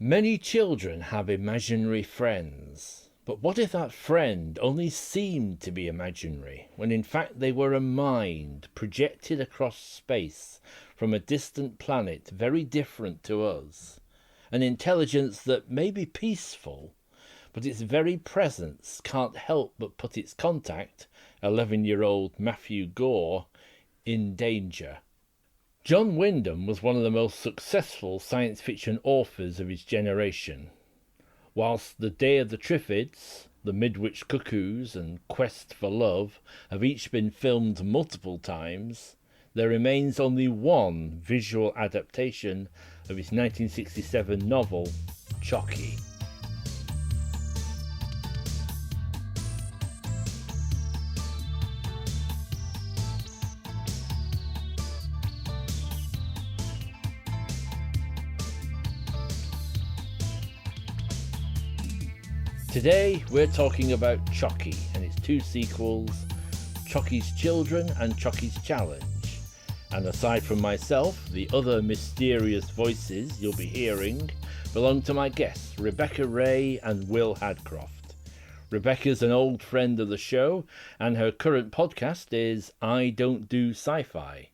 Many children have imaginary friends, but what if that friend only seemed to be imaginary, when in fact they were a mind projected across space from a distant planet very different to us, an intelligence that may be peaceful, but its very presence can't help but put its contact, 11-year-old Matthew Gore, in danger. John Wyndham was one of the most successful science fiction authors of his generation. Whilst The Day of the Triffids, The Midwich Cuckoos and Quest for Love have each been filmed multiple times, there remains only one visual adaptation of his 1967 novel, Chocky. Today we're talking about Chocky and its two sequels, Chocky's Children and Chocky's Challenge. And aside from myself, the other mysterious voices you'll be hearing belong to my guests, Rebecca Ray and Will Hadcroft. Rebecca's an old friend of the show, and her current podcast is I Don't Do Sci-Fi,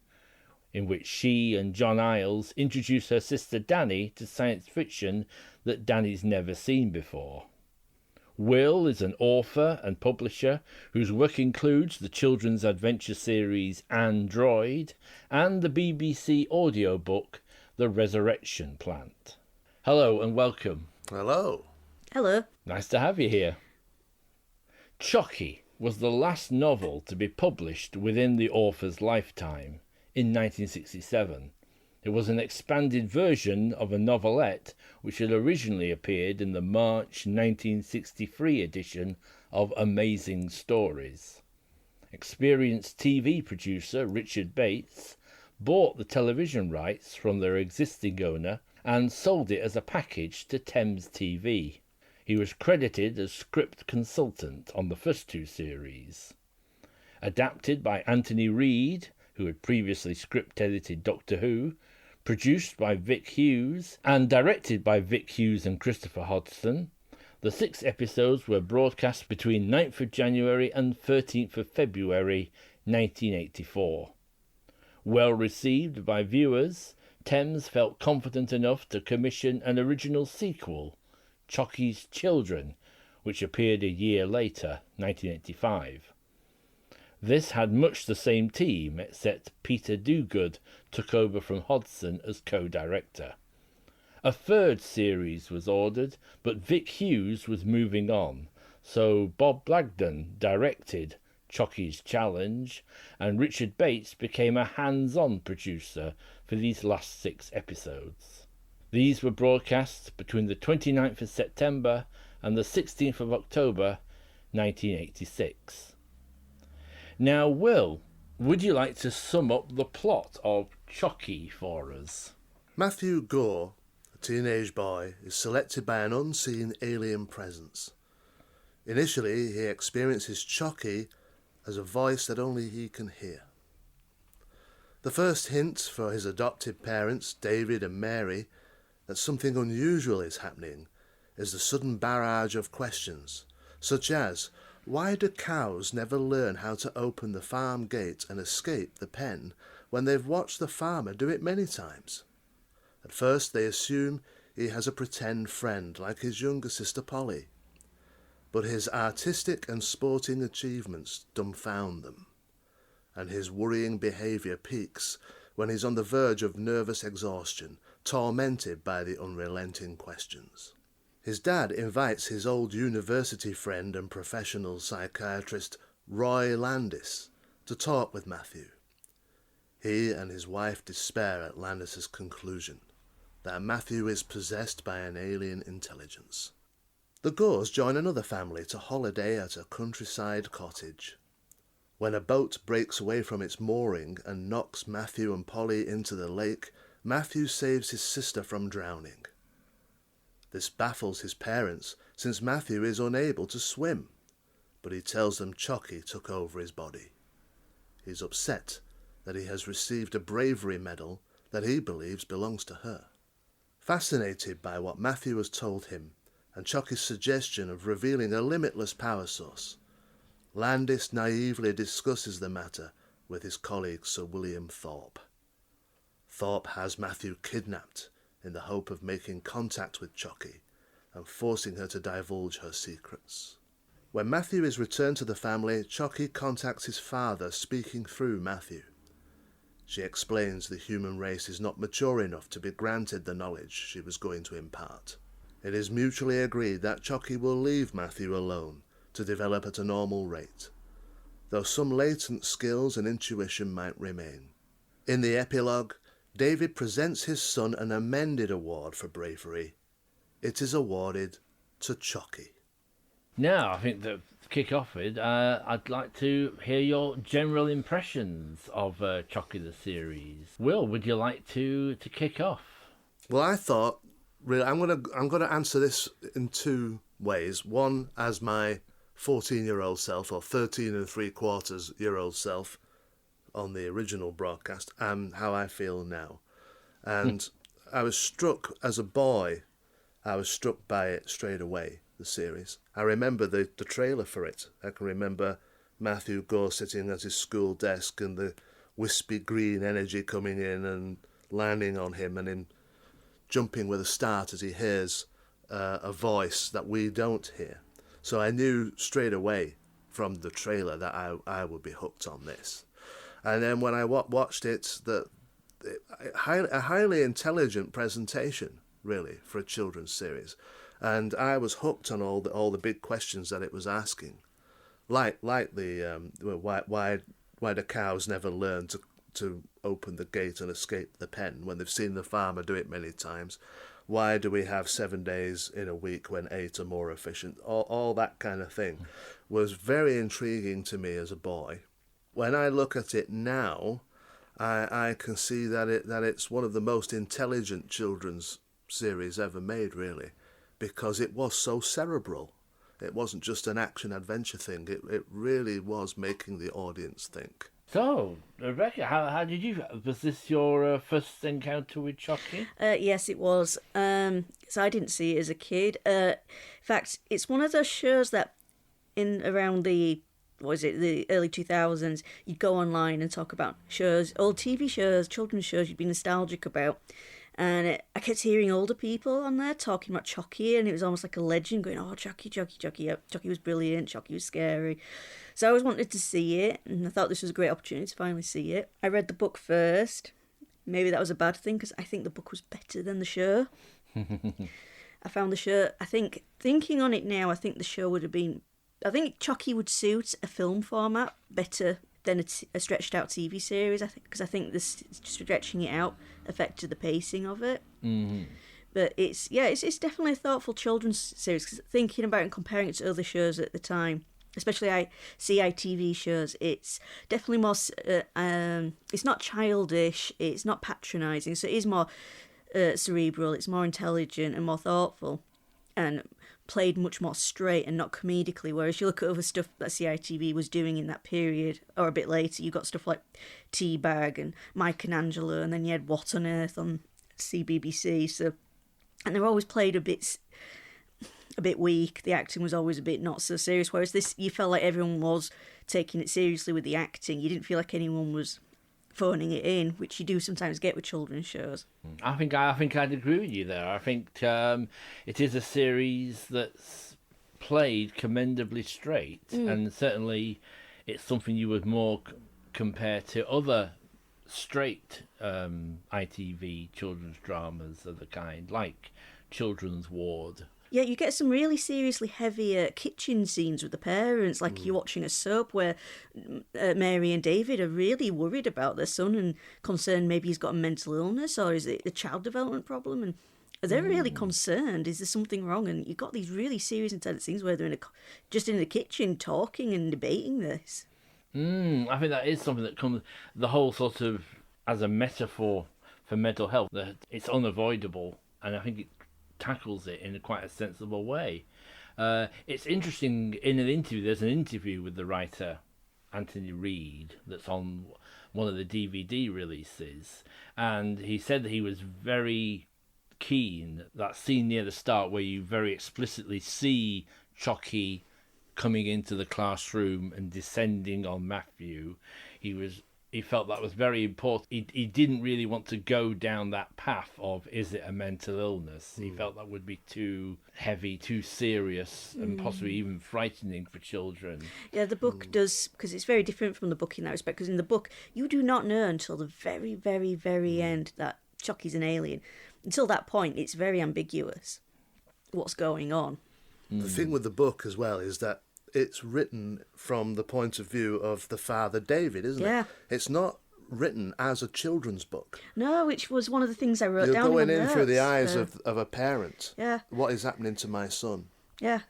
in which she and John Isles introduce her sister Danny to science fiction that Danny's never seen before. Will is an author and publisher whose work includes the children's adventure series Android and the BBC audiobook The Resurrection Plant. Hello and welcome. Hello. Hello. Nice to have you here. Chocky was the last novel to be published within the author's lifetime in 1967. It was an expanded version of a novelette which had originally appeared in the March 1963 edition of Amazing Stories. Experienced TV producer Richard Bates bought the television rights from their existing owner and sold it as a package to Thames TV. He was credited as script consultant on the first two series. Adapted by Anthony Reed, who had previously script-edited Doctor Who, produced by Vic Hughes and directed by Vic Hughes and Christopher Hodgson, the 6 episodes were broadcast between 9th of January and 13th of February 1984. Well received by viewers, Thames felt confident enough to commission an original sequel, Chocky's Children, which appeared a year later, 1985. This had much the same team, except Peter Dogood took over from Hodgson as co-director. A third series was ordered, but Vic Hughes was moving on, so Bob Blagden directed Chocky's Challenge, and Richard Bates became a hands-on producer for these last 6 episodes. These were broadcast between the 29th of September and the 16th of October 1986. Now, Will, would you like to sum up the plot of Chocky for us? Matthew Gore, a teenage boy, is selected by an unseen alien presence. Initially, he experiences Chocky as a voice that only he can hear. The first hint for his adoptive parents, David and Mary, that something unusual is happening is the sudden barrage of questions, such as, why do cows never learn how to open the farm gate and escape the pen when they've watched the farmer do it many times? At first they assume he has a pretend friend like his younger sister Polly, but his artistic and sporting achievements dumbfound them, and his worrying behaviour peaks when he's on the verge of nervous exhaustion, tormented by the unrelenting questions. His dad invites his old university friend and professional psychiatrist Roy Landis to talk with Matthew. He and his wife despair at Landis's conclusion that Matthew is possessed by an alien intelligence. The Gores join another family to holiday at a countryside cottage. When a boat breaks away from its mooring and knocks Matthew and Polly into the lake, Matthew saves his sister from drowning. This baffles his parents, since Matthew is unable to swim, but he tells them Chocky took over his body. He's upset that he has received a bravery medal that he believes belongs to her. Fascinated by what Matthew has told him and Chocky's suggestion of revealing a limitless power source, Landis naively discusses the matter with his colleague Sir William Thorpe. Thorpe has Matthew kidnapped in the hope of making contact with Chocky and forcing her to divulge her secrets. When Matthew is returned to the family, Chocky contacts his father, speaking through Matthew. She explains the human race is not mature enough to be granted the knowledge she was going to impart. It is mutually agreed that Chocky will leave Matthew alone to develop at a normal rate, though some latent skills and intuition might remain. In the epilogue, David presents his son an amended award for bravery. It is awarded to Chocky. Now, I think that to kick off with, I'd like to hear your general impressions of Chocky the series. Will, would you like to kick off? Well, I thought, really, I'm gonna answer this in two ways. One, as my 14-year-old self, or 13 3/4-year-old self on the original broadcast, and how I feel now. And I was struck as a boy. I was struck by it straight away, the series. I remember the trailer for it. I can remember Matthew Gore sitting at his school desk and the wispy green energy coming in and landing on him, and him jumping with a start as he hears a voice that we don't hear. So I knew straight away from the trailer that I would be hooked on this. And then when I watched it, a highly intelligent presentation, really, for a children's series. And I was hooked on all the big questions that it was asking, like the why do cows never learn to open the gate and escape the pen when they've seen the farmer do it many times? Why do we have 7 days in a week when 8 are more efficient? All that kind of thing was very intriguing to me as a boy. When I look at it now, I can see that it's one of the most intelligent children's series ever made, really, because it was so cerebral. It wasn't just an action-adventure thing. It really was making the audience think. So, Rebecca, how did you... Was this your first encounter with Chocky? Yes, it was. So I didn't see it as a kid. In fact, it's one of those shows that around the early 2000s, you'd go online and talk about shows, old TV shows, children's shows you'd be nostalgic about. And I kept hearing older people on there talking about Chocky, and it was almost like a legend, going, oh, Chocky. Yep, Chocky was brilliant, Chocky was scary. So I always wanted to see it, and I thought this was a great opportunity to finally see it. I read the book first. Maybe that was a bad thing, because I think the book was better than the show. I found the show, thinking on it now, I think the show would have been... I think Chocky would suit a film format better than a stretched out TV series, because I think this stretching it out affected the pacing of it. Mm-hmm. But it's definitely a thoughtful children's series, because thinking about it and comparing it to other shows at the time, especially CITV shows, it's definitely more, it's not childish, it's not patronising, so it is more cerebral, it's more intelligent and more thoughtful, and played much more straight and not comedically, whereas you look at other stuff that CITV was doing in that period, or a bit later, you got stuff like Teabag and Mike and Angela, and then you had What on Earth on CBBC, so, and they're always played a bit weak, the acting was always a bit not so serious, whereas this, you felt like everyone was taking it seriously with the acting, you didn't feel like anyone was phoning it in, which you do sometimes get with children's shows. I think I'd agree with you there. I think it is a series that's played commendably straight, and certainly it's something you would more compare to other straight ITV children's dramas of the kind, like Children's Ward. Yeah, you get some really seriously heavy kitchen scenes with the parents, like you're watching a soap where Mary and David are really worried about their son and concerned maybe he's got a mental illness, or is it a child development problem, and they're really concerned, is there something wrong? And you've got these really serious intense scenes where they're just in the kitchen talking and debating this. I think that is something that comes, the whole sort of, as a metaphor for mental health, that it's unavoidable, and I think it tackles it in quite a sensible way. It's interesting, in an interview, there's an interview with the writer Anthony Reid that's on one of the DVD releases, and he said that he was very keen. That scene near the start where you very explicitly see Chocky coming into the classroom and descending on Matthew. He felt that was very important. He didn't really want to go down that path of, is it a mental illness? He felt that would be too heavy, too serious, and possibly even frightening for children. Yeah, the book does, because it's very different from the book in that respect, because in the book, you do not know until the very, very, very end that Chocky's an alien. Until that point, it's very ambiguous what's going on. The thing with the book as well is that it's written from the point of view of the father David, isn't it? It's not written as a children's book. No, which was one of the things I wrote You're down. You're going in in notes. through the eyes of a parent. Yeah. What is happening to my son? Yeah.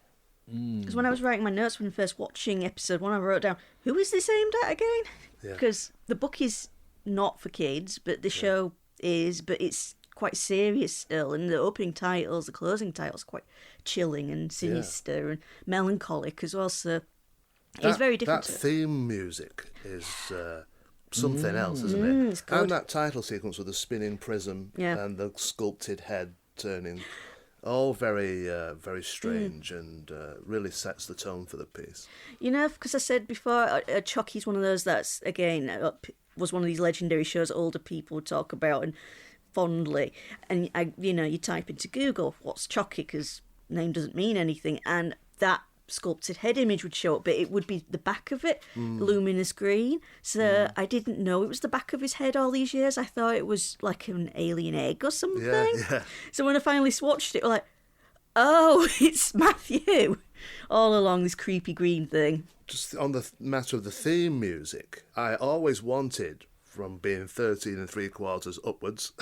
Because when I was writing my notes when first watching episode 1, I wrote down, who is this aimed at again? Because the book is not for kids, but the show is, but it's quite serious still, and the opening titles, the closing titles, quite chilling and sinister and melancholic as well. So it's very different. That theme music is something else, isn't it? It's good. And that title sequence with the spinning prism and the sculpted head turning, all very, very strange and really sets the tone for the piece. You know, because I said before, Chocky's one of those that's, again, was one of these legendary shows older people would talk about and fondly, and you type into Google what's Chocky, because name doesn't mean anything, and that sculpted head image would show up, but it would be the back of it, luminous green. So I didn't know it was the back of his head all these years. I thought it was like an alien egg or something. Yeah. So when I finally swatched it, I was like, oh, it's Matthew all along this creepy green thing. Just on the matter of the theme music, I always wanted, from being 13 3/4 upwards,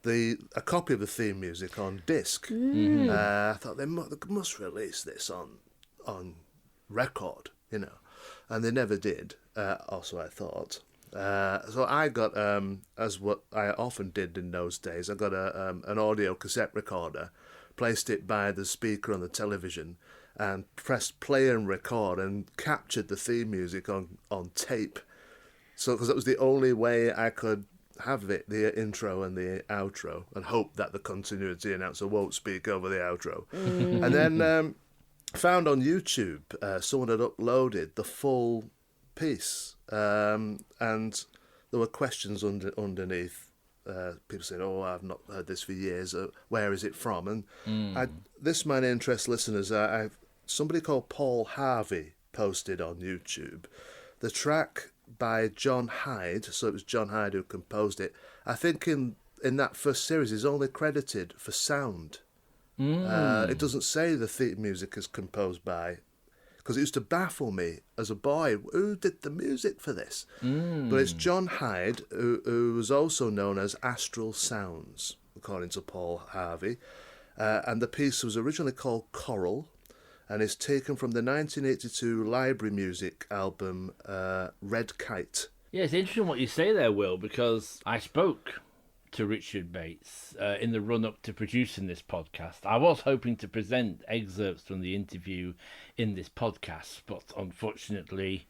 a copy of the theme music on disc. I thought they must release this on record, and they never did. Also, I thought. So I got, as what I often did in those days, I got an audio cassette recorder, placed it by the speaker on the television, and pressed play and record, and captured the theme music on tape. So, because that was the only way I could have it, the intro and the outro, and hope that the continuity announcer won't speak over the outro. And then found on YouTube, someone had uploaded the full piece, and there were questions underneath. People said, "Oh, I've not heard this for years. Where is it from?" And this might interest listeners. Somebody called Paul Harvey posted on YouTube the track by John Hyde, so it was John Hyde who composed it. I think in that first series he's only credited for sound. It doesn't say the theme music is composed by, because it used to baffle me as a boy, who did the music for this? But it's John Hyde, who was also known as Astral Sounds, according to Paul Harvey. And the piece was originally called Coral, and is taken from the 1982 library music album Red Kite. Yeah, it's interesting what you say there, Will, because I spoke to Richard Bates in the run-up to producing this podcast. I was hoping to present excerpts from the interview in this podcast, but unfortunately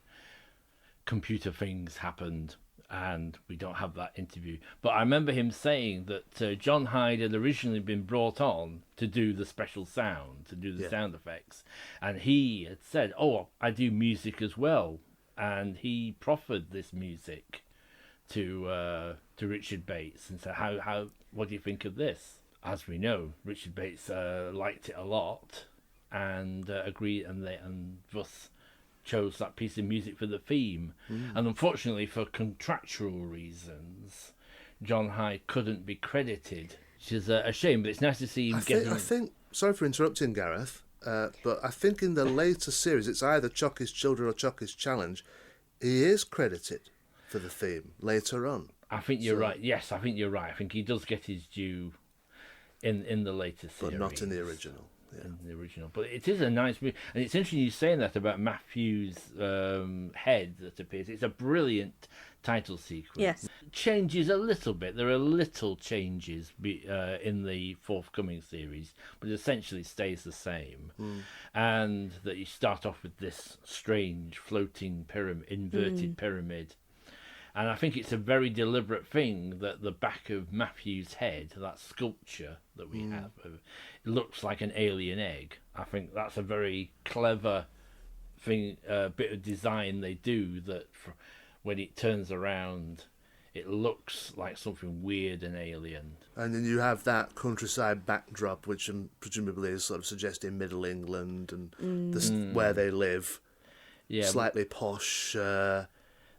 computer things happened and we don't have that interview. But I remember him saying that John Hyde had originally been brought on to do the special sound, to do the sound effects, and he had said, "Oh, I do music as well," and he proffered this music to Richard Bates and said, "How? What do you think of this?" As we know, Richard Bates liked it a lot and agreed, and thus chose that piece of music for the theme. And unfortunately, for contractual reasons, John Hyde couldn't be credited, which is a shame. But it's nice to see him getting. I think. Sorry for interrupting, Gareth. But I think in the later series, it's either Chocky's Children or Chocky's Challenge. He is credited for the theme later on. I think you're right. Yes, I think you're right. I think he does get his due in the later series, but not in the original. Yeah. In the original, but it is a nice movie, and it's interesting you saying that about Matthew's head that appears. It's a brilliant title sequence. Yes, changes a little bit. There are little changes in the forthcoming series, but it essentially stays the same. And that you start off with this strange floating pyramid, inverted pyramid, And I think it's a very deliberate thing that the back of Matthew's head, that sculpture that we have, it looks like an alien egg. I think that's a very clever thing, bit of design they do, that when it turns around, it looks like something weird and alien. And then you have that countryside backdrop, which presumably is sort of suggesting Middle England and where they live. Yeah, slightly posh.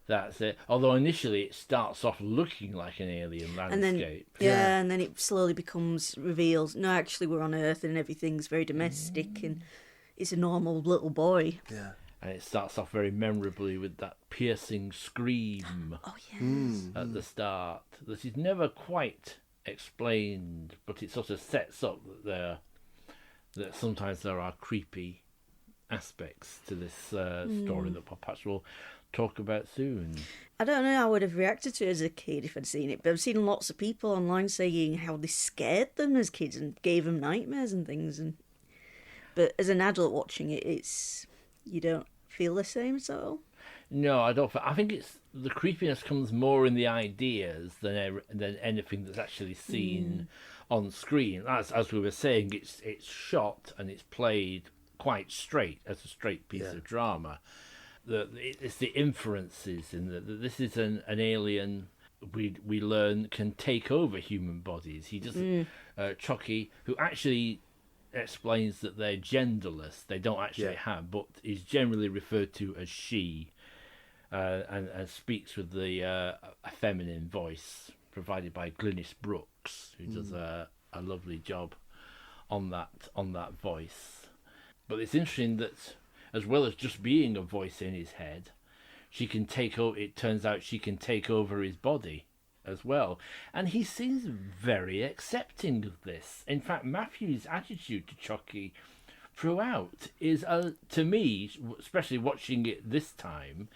That's it. Although initially it starts off looking like an alien landscape. And then it slowly becomes revealed, no, actually we're on Earth and everything's very domestic and it's a normal little boy. Yeah. And it starts off very memorably with that piercing scream at the start that is never quite explained, but it sort of sets up that sometimes there are creepy aspects to this story that perhaps we'll talk about soon. I don't know how I would have reacted to it as a kid if I'd seen it, but I've seen lots of people online saying how this scared them as kids and gave them nightmares and things. But as an adult watching it, you don't feel the same at all. No, I don't. I think it's the creepiness comes more in the ideas than anything that's actually seen on screen. As we were saying, it's shot and it's played quite straight as a straight piece of drama. It's the inferences in that this is an alien we learn can take over human bodies. He doesn't. Chocky, who actually explains that they're genderless, they don't actually have, but is generally referred to as she, and speaks with a feminine voice provided by Glynis Brooks, who does a lovely job on that voice. But it's interesting that, as well as just being a voice in his head, she can take over. It turns out she can take over his body as well, and he seems very accepting of this. In fact, Matthew's attitude to Chocky throughout is, to me, especially watching it this time,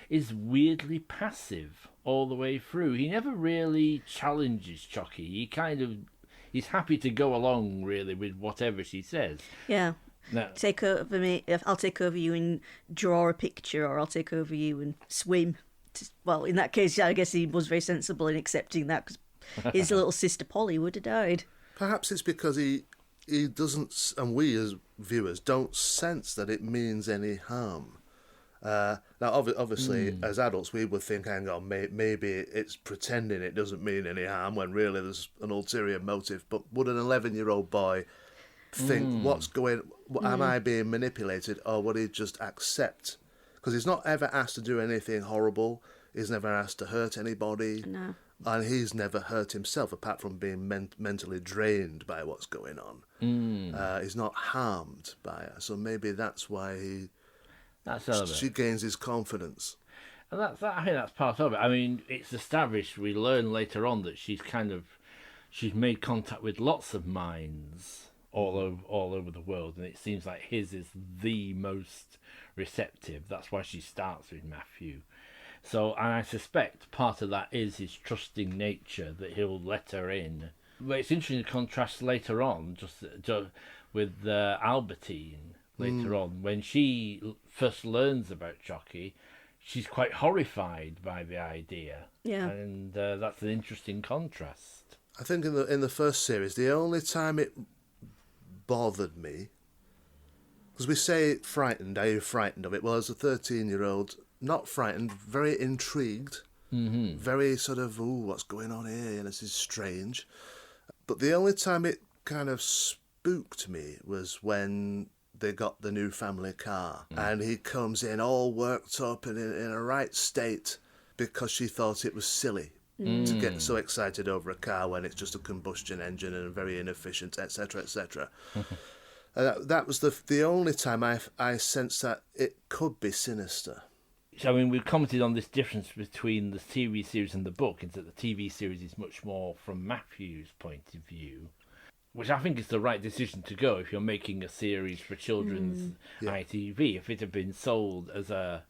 is weirdly passive all the way through. He never really challenges Chocky. He's happy to go along really with whatever she says. Yeah. No. Take over me. I'll take over you and draw a picture, or I'll take over you and swim. Well, in that case, I guess he was very sensible in accepting that, because his little sister Polly would have died. Perhaps it's because he doesn't, and we as viewers don't sense that it means any harm. Now, obviously, as adults, we would think, hang on, maybe it's pretending it doesn't mean any harm when really there's an ulterior motive. But would an 11-year-old boy think, what's going? Am I being manipulated, or would he just accept? Because he's not ever asked to do anything horrible. He's never asked to hurt anybody. No. And he's never hurt himself, apart from being mentally drained by what's going on. He's not harmed by her. So maybe that's why she gains his confidence. And I think that's part of it. I mean, it's established, we learn later on that she's made contact with lots of minds all over the world, and it seems like his is the most receptive. That's why she starts with Matthew. So, and I suspect part of that is his trusting nature, that he'll let her in. But it's interesting to contrast later on, just with Albertine later on, when she first learns about Chocky. She's quite horrified by the idea. Yeah, and that's an interesting contrast. I think in the first series, the only time it bothered me, because we say frightened, are you frightened of it? Well, as a 13-year-old, not frightened, very intrigued, very sort of, ooh, what's going on here? And this is strange. But the only time it kind of spooked me was when they got the new family car, and he comes in all worked up and in a right state because she thought it was silly to get so excited over a car when it's just a combustion engine and very inefficient, etc., etc. That was the only time I sensed that it could be sinister. So, I mean, we've commented on this difference between the TV series and the book, is that the TV series is much more from Matthew's point of view, which I think is the right decision to go if you're making a series for children's ITV. If it had been sold as an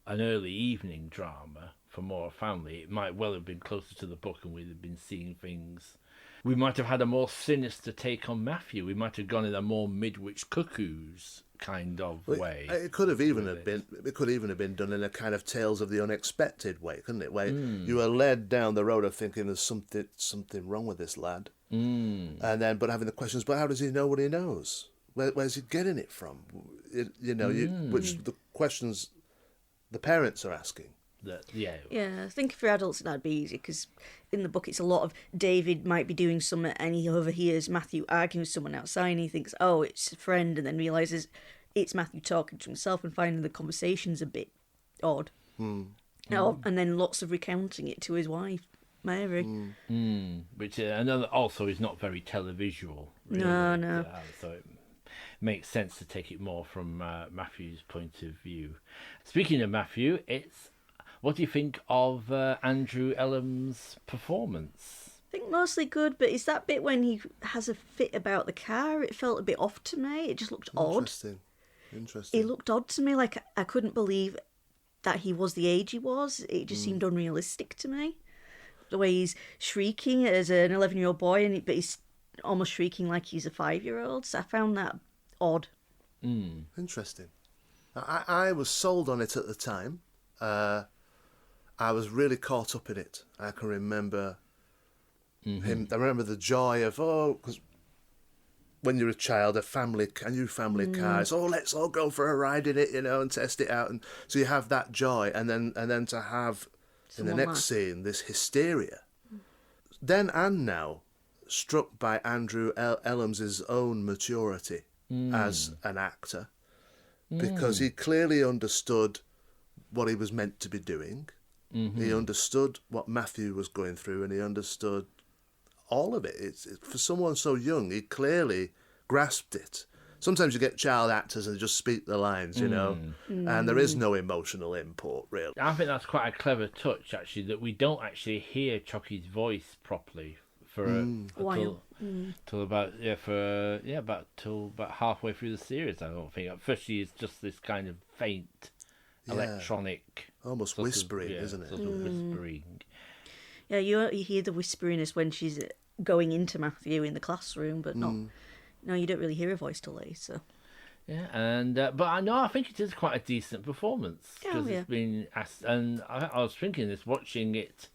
early evening drama for more family, it might well have been closer to the book, and we'd have been seeing things we might have had a more sinister take on Matthew. We might have gone in a more Midwich Cuckoos kind of way. It could have even have been. It could even have been done in a kind of Tales of the Unexpected way, couldn't it? Where you were led down the road of thinking there's something wrong with this lad, and then but having the questions. But how does he know what he knows? Where's he getting it from? Which the questions the parents are asking. Yeah, I think for adults that'd be easy, because in the book it's a lot of David might be doing something and he overhears Matthew arguing with someone outside and he thinks, oh, it's a friend, and then realises it's Matthew talking to himself and finding the conversations a bit odd. And then lots of recounting it to his wife, Mary. Which another also is not very televisual. Really. No. So it makes sense to take it more from Matthew's point of view. Speaking of Matthew, what do you think of Andrew Ellam's performance? I think mostly good, but it's that bit when he has a fit about the car. It felt a bit off to me. It just looked odd. Interesting. It looked odd to me. Like I couldn't believe that he was the age he was. It just seemed unrealistic to me. The way he's shrieking as an 11-year-old boy, but he's almost shrieking like he's a 5-year-old. So I found that odd. Interesting. I was sold on it at the time. I was really caught up in it. I can remember him. I remember the joy of because when you're a child, a new family car. It's let's all go for a ride in it, and test it out. And so you have that joy, and then to have in the next scene this hysteria. Then and now, struck by Andrew Ellam's own maturity as an actor, because he clearly understood what he was meant to be doing. He understood what Matthew was going through, and he understood all of it. It's for someone so young, he clearly grasped it. Sometimes you get child actors and they just speak the lines, and there is no emotional import, really. I think that's quite a clever touch, actually, that we don't actually hear Chocky's voice properly for till about halfway through the series. I don't think. At first, she is just this kind of faint, electronic, almost whispering, isn't it? Sort of whispering. Yeah, you hear the whisperiness when she's going into Matthew in the classroom, but not. No, you don't really hear her voice till later. Yeah, and but I think it is quite a decent performance because it's been asked. And I was thinking this, watching it.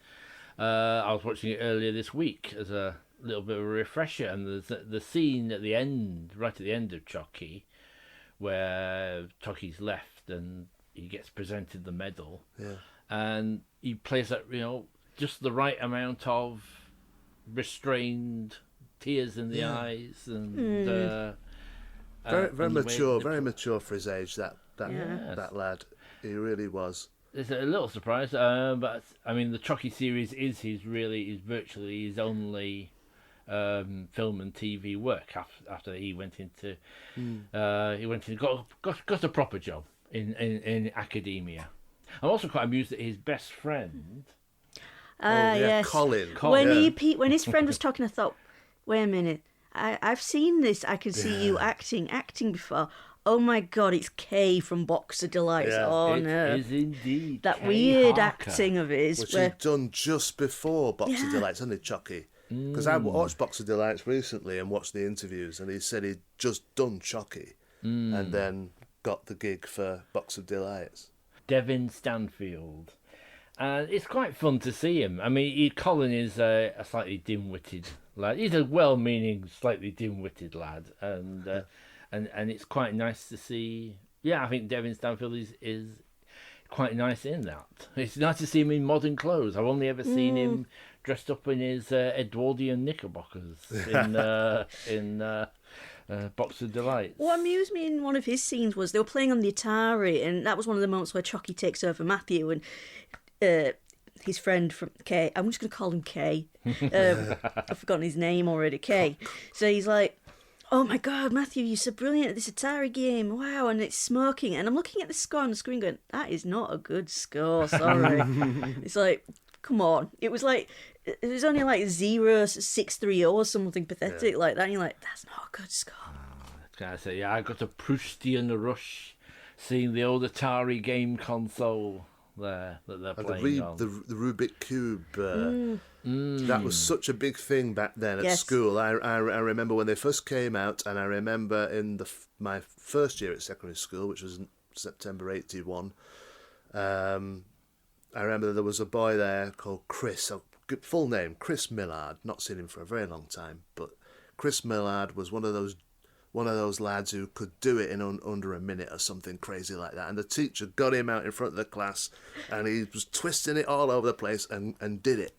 I was watching it earlier this week as a little bit of a refresher, and there's the scene at the end, right at the end of Chocky, where Chocky's left and he gets presented the medal, and he plays that just the right amount of restrained tears in the eyes, and very mature for his age. That lad, he really was. It's a little surprise, but I mean the Chocky series is virtually his only film and TV work after he went into got a proper job in academia. I'm also quite amused that his best friend, yes, Colin. When his friend was talking, I thought, wait a minute, I've seen this. I can see you acting before. Oh my God, it's Kay from Box of Delights. Yeah. Oh it no, is indeed that Kay weird Harker. acting of his, which he'd done just before Box of Delights, hasn't he, Chocky? Because I watched Box of Delights recently and watched the interviews, and he said he'd just done Chocky and then got the gig for Box of Delights. Devin Stanfield. And it's quite fun to see him. I mean, Colin is a slightly dim-witted lad. He's a well-meaning, slightly dim-witted lad, and it's quite nice to see. Yeah, I think Devin Stanfield is quite nice in that. It's nice to see him in modern clothes. I've only ever seen him dressed up in his Edwardian knickerbockers in Box of Delights. What amused me in one of his scenes was they were playing on the Atari, and that was one of the moments where Chocky takes over Matthew, and his friend from Kay, I'm just going to call him Kay. I've forgotten his name already, Kay. So he's like, oh my God, Matthew, you're so brilliant at this Atari game. Wow, and it's smoking. And I'm looking at the score on the screen going, that is not a good score, sorry. It's like, come on. It was only like 0-630 or something pathetic like that. And you're like, that's not a good score. Can I say, I got a Proustian rush seeing the old Atari game console. there that they're And playing on. the Rubik Cube, that was such a big thing back then at Yes. school. I remember when they first came out, and I remember in my first year at secondary school, which was in September 81, I remember there was a boy there called Chris, full name, Chris Millard, not seen him for a very long time, but Chris Millard was one of those lads who could do it in under a minute or something crazy like that. And the teacher got him out in front of the class, and he was twisting it all over the place and did it.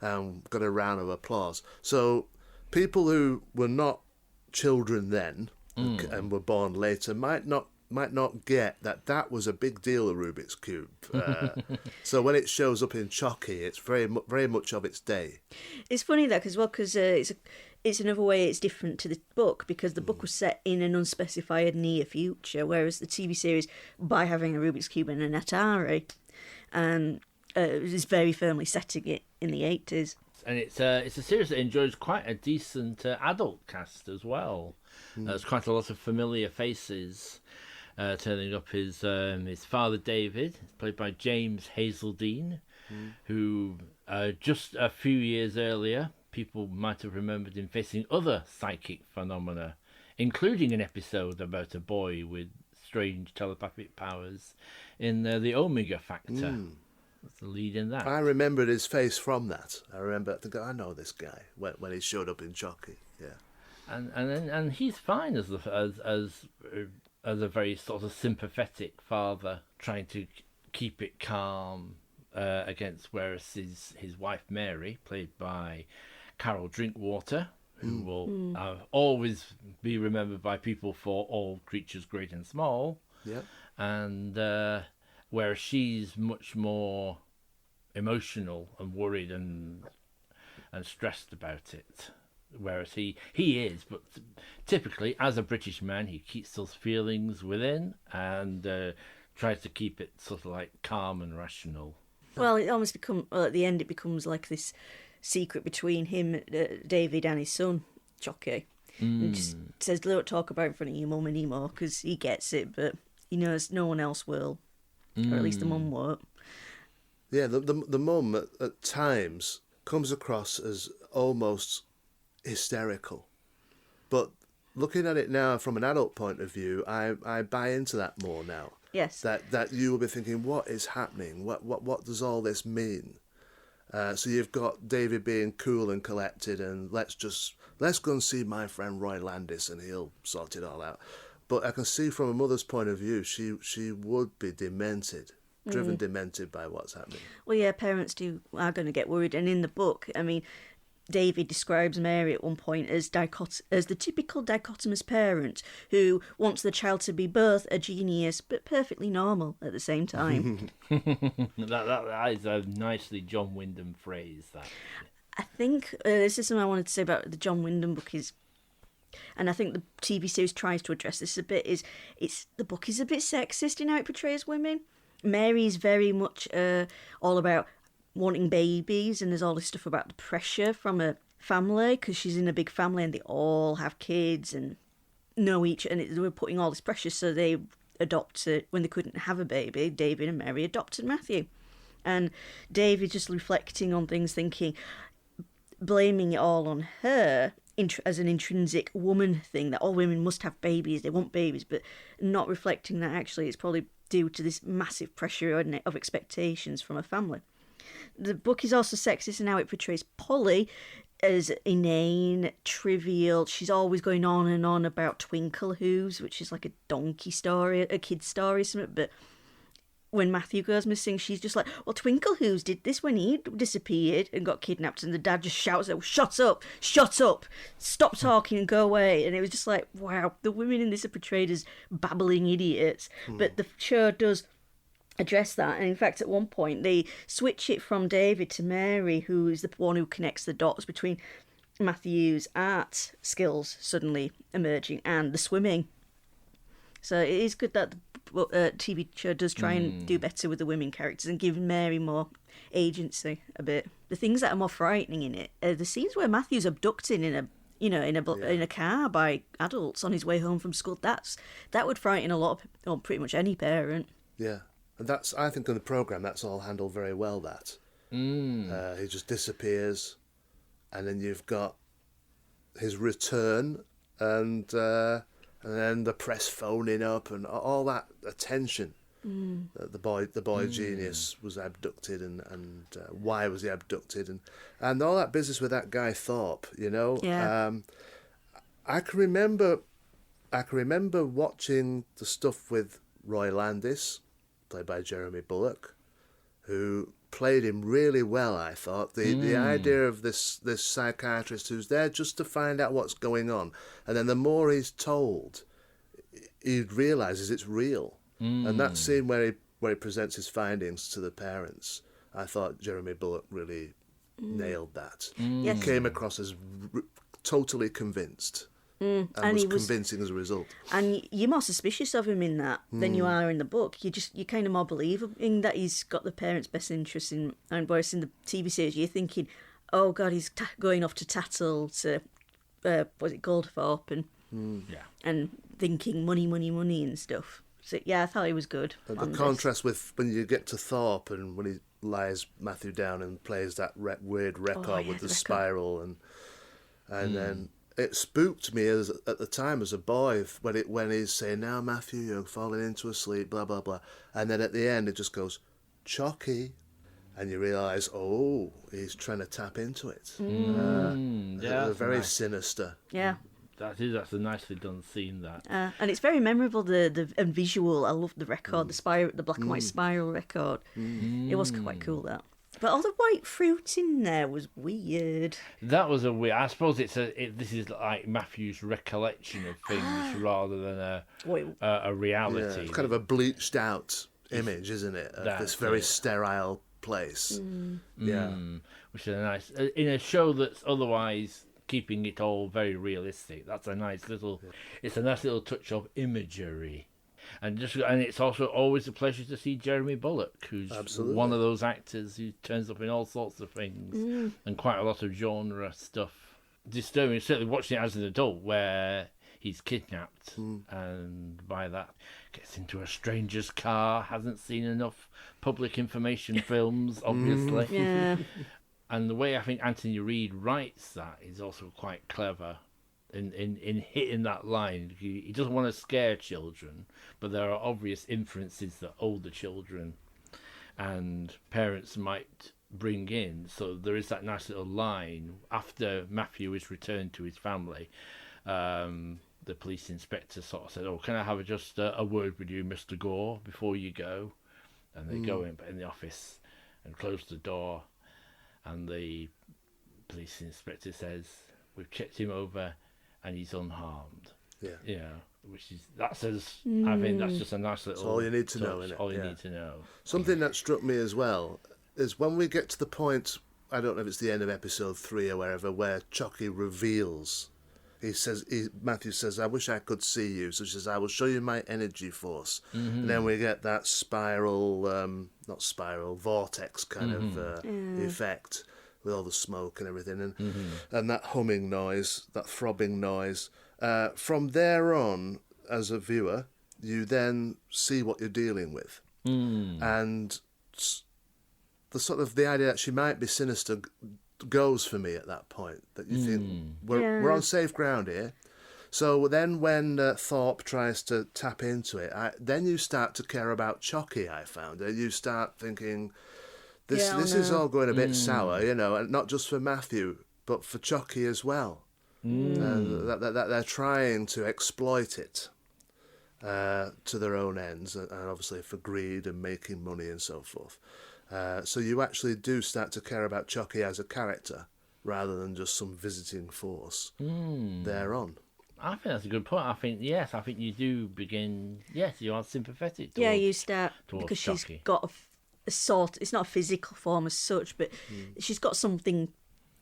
Got a round of applause. So people who were not children then and were born later might not get that was a big deal, the Rubik's Cube. So when it shows up in Chocky, it's very much of its day. It's funny that as well, because it's another way it's different to the book, because the book was set in an unspecified near future, whereas the TV series, by having a Rubik's Cube and an Atari, is very firmly setting it in the 80s. And it's a series that enjoys quite a decent adult cast as well. There's quite a lot of familiar faces turning up. His father David, played by James Hazeldine, who just a few years earlier, people might have remembered him facing other psychic phenomena, including an episode about a boy with strange telepathic powers in the Omega Factor. That's the lead in that. I remembered his face from that. I I know this guy when he showed up in Chocky. Yeah, and he's fine as a very sort of sympathetic father, trying to keep it calm against, whereas his wife Mary, played by Carol Drinkwater, who will always be remembered by people for All Creatures Great and Small. yeah. And whereas she's much more emotional and worried and stressed about it, whereas he is, but typically as a British man, he keeps those feelings within and tries to keep it sort of like calm and rational. Well, it almost at the end, it becomes like this secret between him, David, and his son, Chocky. And just says, don't talk about it in front of your mum anymore, because he gets it, but he knows no one else will. Or at least the mum won't. Yeah, the mum at times comes across as almost hysterical. But looking at it now from an adult point of view, I buy into that more now. Yes. That you will be thinking, what is happening? What does all this mean? So you've got David being cool and collected, and let's go and see my friend Roy Landis, and he'll sort it all out. But I can see from a mother's point of view, she would be demented by what's happening. Well, yeah, parents are going to get worried. And in the book, I mean, David describes Mary at one point as the typical dichotomous parent who wants the child to be both a genius but perfectly normal at the same time. that is a nicely John Wyndham phrase, that. I think this is something I wanted to say about the John Wyndham book and I think the TV series tries to address this a bit, the book is a bit sexist in how it portrays women. Mary's very much all about wanting babies, and there's all this stuff about the pressure from a family, because she's in a big family and they all have kids and know each, and they were putting all this pressure, so they adopted, when they couldn't have a baby, David and Mary adopted Matthew. And David just reflecting on things, thinking, blaming it all on her as an intrinsic woman thing, that all women must have babies, they want babies, but not reflecting that actually it's probably due to this massive pressure of expectations from a family. The book is also sexist in how it portrays Polly as inane, trivial. She's always going on and on about Twinkle Hooves, which is like a donkey story, a kid's story, something. But when Matthew goes missing, she's just like, well, Twinkle Hooves did this when he disappeared and got kidnapped. And the dad just shouts out, shut up, stop talking and go away. And it was just like, wow, the women in this are portrayed as babbling idiots. But the show does address that, and in fact at one point they switch it from David to Mary, who is the one who connects the dots between Matthew's art skills suddenly emerging and the swimming. So it is good that the TV show does try and do better with the women characters and give Mary more agency a bit. The things that are more frightening in it are the scenes where Matthew's abducted in a car by adults on his way home from school. That would frighten a lot of, pretty much any parent. Yeah. And that's, I think, in the programme, that's all handled very well, that. He just disappears, and then you've got his return, and then the press phoning up, and all that attention. The boy genius was abducted, and why was he abducted, and all that business with that guy Thorpe, you know. Yeah. I can remember watching the stuff with Roy Landis, played by Jeremy Bulloch, who played him really well. I thought the idea of this psychiatrist who's there just to find out what's going on, and then the more he's told, he realizes it's real. And that scene where he presents his findings to the parents, I thought Jeremy Bulloch really nailed that. He came across as totally convinced. And was convincing as a result. And you're more suspicious of him in that than you are in the book. You're kind of more believing that he's got the parents' best interests in, and whereas in the TV series you're thinking, oh God, he's going off to tattle to, was it Goldthorpe, and thinking money and stuff. So yeah, I thought he was good. And the contrast with when you get to Thorpe and when he lies Matthew down and plays that weird record with the spiral, and then it spooked me at the time as a boy when he's saying, "Now Matthew, you're falling into a sleep," blah blah blah, and then at the end it just goes, "Chocky," and you realise, oh, he's trying to tap into it. Very sinister. Yeah. That's a nicely done scene, that. And it's very memorable, the visual. I love the record, the black and white spiral record. It was quite cool, that. But all the white fruit in there was weird. That was a weird. I suppose this is like Matthew's recollection of things rather than a reality. Yeah, it's kind of a bleached out image, isn't it? Of this very sterile place. Yeah, which is a nice in a show that's otherwise keeping it all very realistic. That's a nice little. It's a nice little touch of imagery. And it's also always a pleasure to see Jeremy Bulloch, who's one of those actors who turns up in all sorts of things and quite a lot of genre stuff. Disturbing, certainly watching it as an adult, where he's kidnapped and by that gets into a stranger's car, hasn't seen enough public information films, obviously. Yeah. And the way I think Anthony Reid writes that is also quite clever. In hitting that line, he doesn't want to scare children, but there are obvious inferences that older children and parents might bring in. So there is that nice little line after Matthew is returned to his family. The police inspector sort of said, "Oh, can I have just a word with you, Mr. Gore, before you go?" And they go in the office and close the door, and the police inspector says, "We've checked him over and he's unharmed." Yeah, I think that's just a nice little. That's all you need to touch. know, innit? All you need to know. Something that struck me as well is when we get to the point, I don't know if it's the end of episode 3 or wherever, where Chocky reveals. Matthew says, "I wish I could see you." So she says, "I will show you my energy force." And then we get that vortex kind of effect with all the smoke and everything, and that humming noise, that throbbing noise. From there on, as a viewer, you then see what you're dealing with, and the idea that she might be sinister goes for me at that point. That you think we're on safe ground here. So then, when Thorpe tries to tap into it, then you start to care about Chocky. I found, and you start thinking, This is all going a bit sour, and not just for Matthew, but for Chocky as well. That they're trying to exploit it to their own ends, and obviously for greed and making money and so forth. So you actually do start to care about Chocky as a character, rather than just some visiting force thereon. I think that's a good point. I think you do begin. Yes, you are sympathetic. You start because Chocky. She's got a sort. It's not a physical form as such, but she's got something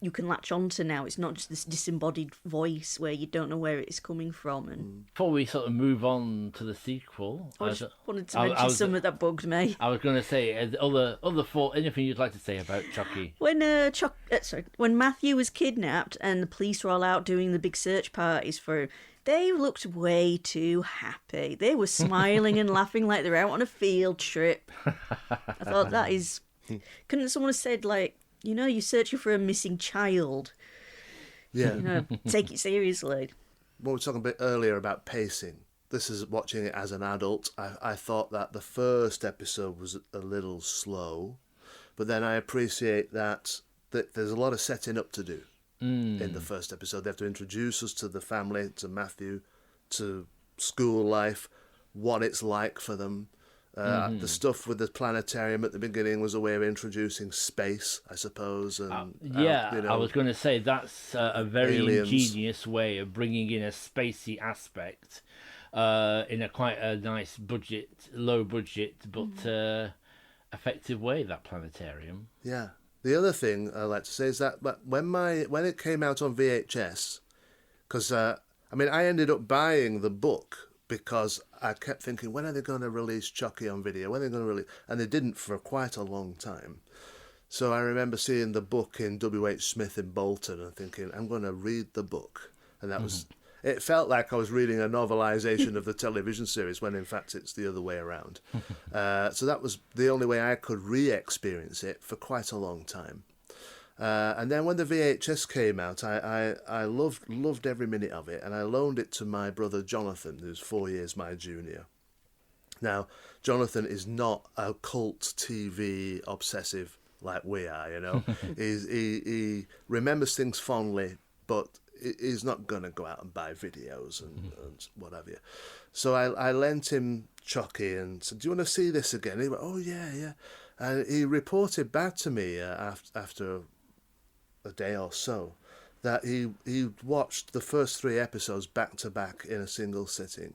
you can latch onto now. It's not just this disembodied voice where you don't know where it's coming from. And before we sort of move on to the sequel, I just wanted to mention something that bugged me. I was going to say other thought. Anything you'd like to say about Chocky? When Matthew was kidnapped and the police were all out doing the big search parties for him, They looked way too happy. They were smiling and laughing like they're out on a field trip. I thought that is... Couldn't someone have said, like, you're searching for a missing child? Yeah. Take it seriously. What we were talking a bit earlier about pacing. This is watching it as an adult. I thought that the first episode was a little slow, but then I appreciate that there's a lot of setting up to do in the first episode. They have to introduce us to the family, to Matthew, to school life, what it's like for them. The stuff with the planetarium at the beginning was a way of introducing space, I suppose. And I was going to say that's a very aliens. ingenious way of bringing in a spacey aspect in a quite a nice budget, low budget, but effective way, that planetarium. Yeah. The other thing I like to say is that when it came out on VHS, because I ended up buying the book because I kept thinking, when are they going to release Chocky on video? When are they going to release? And they didn't for quite a long time. So I remember seeing the book in W.H. Smith in Bolton and thinking, I'm going to read the book. And that was... It felt like I was reading a novelisation of the television series when, in fact, it's the other way around. So that was the only way I could re-experience it for quite a long time. And then when the VHS came out, I loved every minute of it, and I loaned it to my brother Jonathan, who's 4 years my junior. Now, Jonathan is not a cult TV obsessive like we are, he remembers things fondly, but he's not going to go out and buy videos and what have you. So I lent him Chocky and said, do you want to see this again? And he went, oh, yeah. And he reported back to me after a day or so that he watched the first 3 episodes back to back in a single sitting.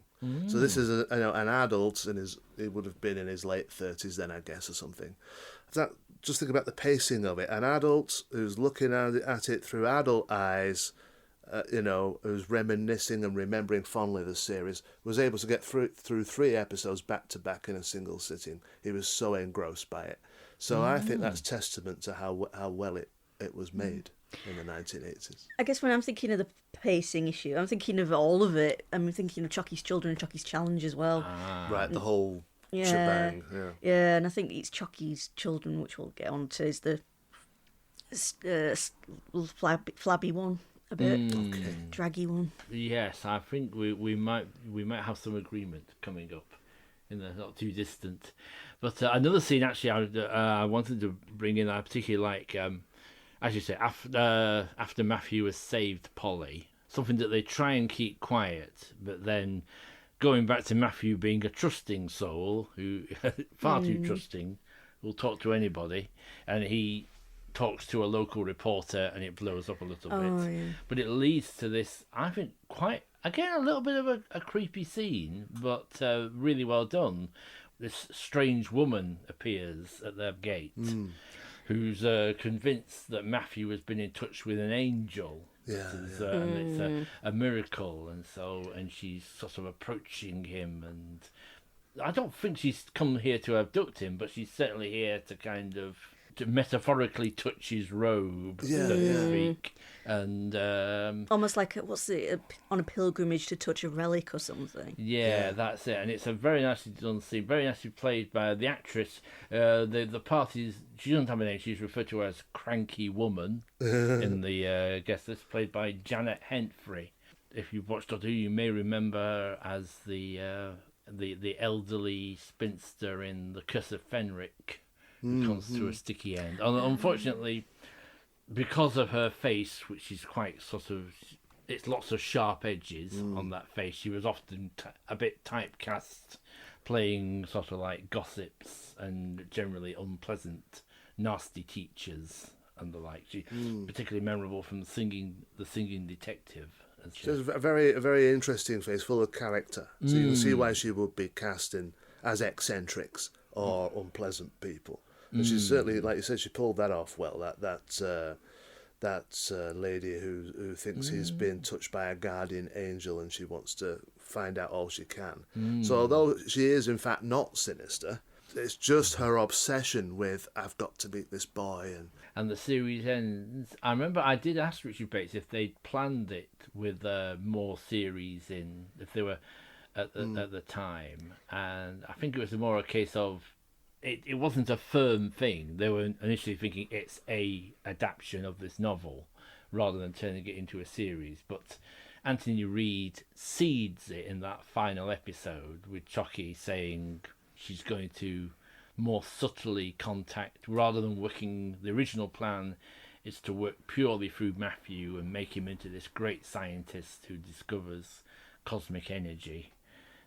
So this is an adult, and he would have been in his late 30s then, I guess, or something. Just think about the pacing of it. An adult who's looking at it through adult eyes, who's reminiscing and remembering fondly the series, was able to get through 3 episodes back to back in a single sitting. He was so engrossed by it. So I think that's testament to how well it was made in the 1980s. I guess when I'm thinking of the pacing issue, I'm thinking of all of it. I'm thinking of Chocky's Children and Chocky's Challenge as well. Right, the whole shebang. Yeah, and I think it's Chocky's Children, which we'll get on to, is the flabby one. A bit draggy one. Yes, I think we might have some agreement coming up in the not too distant. But another scene actually I wanted to bring in, I particularly like, as you say, after Matthew has saved Polly, something that they try and keep quiet, but then going back to Matthew being a trusting soul, who far too trusting, will talk to anybody, and he talks to a local reporter and it blows up a little bit. Yeah. But it leads to this, I think, quite, again, a little bit of a creepy scene, but really well done. This strange woman appears at their gate, who's convinced that Matthew has been in touch with an angel. And it's a miracle, and she's sort of approaching him, and I don't think she's come here to abduct him, but she's certainly here to kind of to metaphorically touch his robe, so to speak, and almost like on a pilgrimage to touch a relic or something. Yeah, that's it, and it's a very nicely done scene, very nicely played by the actress. The part is, she doesn't have a name; she's referred to as Cranky Woman in the guest list, played by Janet Hentfrey. If you've watched Doctor Who, you may remember her as the elderly spinster in The Curse of Fenric. Comes to a sticky end. Unfortunately, because of her face, which is quite sort of, it's lots of sharp edges on that face, she was often a bit typecast, playing sort of like gossips and generally unpleasant, nasty teachers and the like. She particularly memorable from the singing detective. She has a very interesting face, full of character. So you can see why she would be cast in as eccentrics or unpleasant people. And she's certainly, like you said, she pulled that off well. That lady who thinks he's been touched by a guardian angel, and she wants to find out all she can. So although she is in fact not sinister, it's just her obsession with, I've got to beat this boy. And the series ends. I remember I did ask Richard Bates if they'd planned it with more series in, if they were at the time. And I think it was more a case of, it wasn't a firm thing. They were initially thinking it's a adaptation of this novel rather than turning it into a series. But Anthony Reid seeds it in that final episode with Chocky saying she's going to more subtly contact, rather than working, the original plan is to work purely through Matthew and make him into this great scientist who discovers cosmic energy.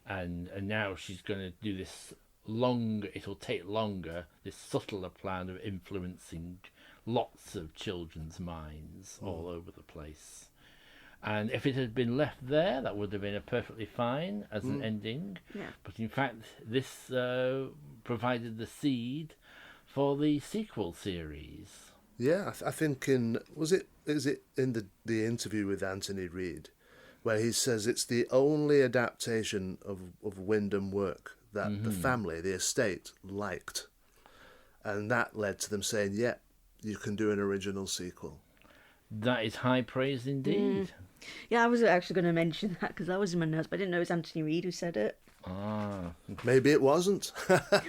And now she's going to do this it'll take longer, this subtler plan of influencing lots of children's minds all over the place. And if it had been left there, that would have been a perfectly fine as an ending. Yeah. But in fact, this provided the seed for the sequel series. Yeah, I think is it in the interview with Anthony Reid, where he says it's the only adaptation of Wyndham work that the family, the estate, liked. And that led to them saying, yeah, you can do an original sequel. That is high praise indeed. Yeah, I was actually going to mention that because that was in my notes, but I didn't know it was Anthony Reid who said it. Maybe it wasn't.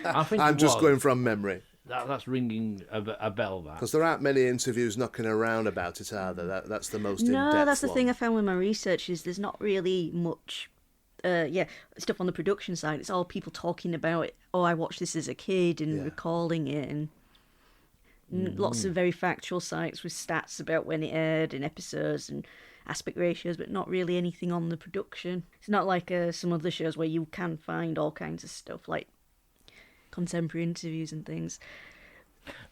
I think I'm just going from memory. That's ringing a bell, that. Because there aren't many interviews knocking around about it, are there? That's the most in-depth No, that's the one. thing I found with my research is there's not really much stuff on the production side. It's all people talking about it. Oh, I watched this as a kid and recalling it, and lots of very factual sites with stats about when it aired and episodes and aspect ratios, but not really anything on the production. It's not like some other shows where you can find all kinds of stuff like contemporary interviews and things.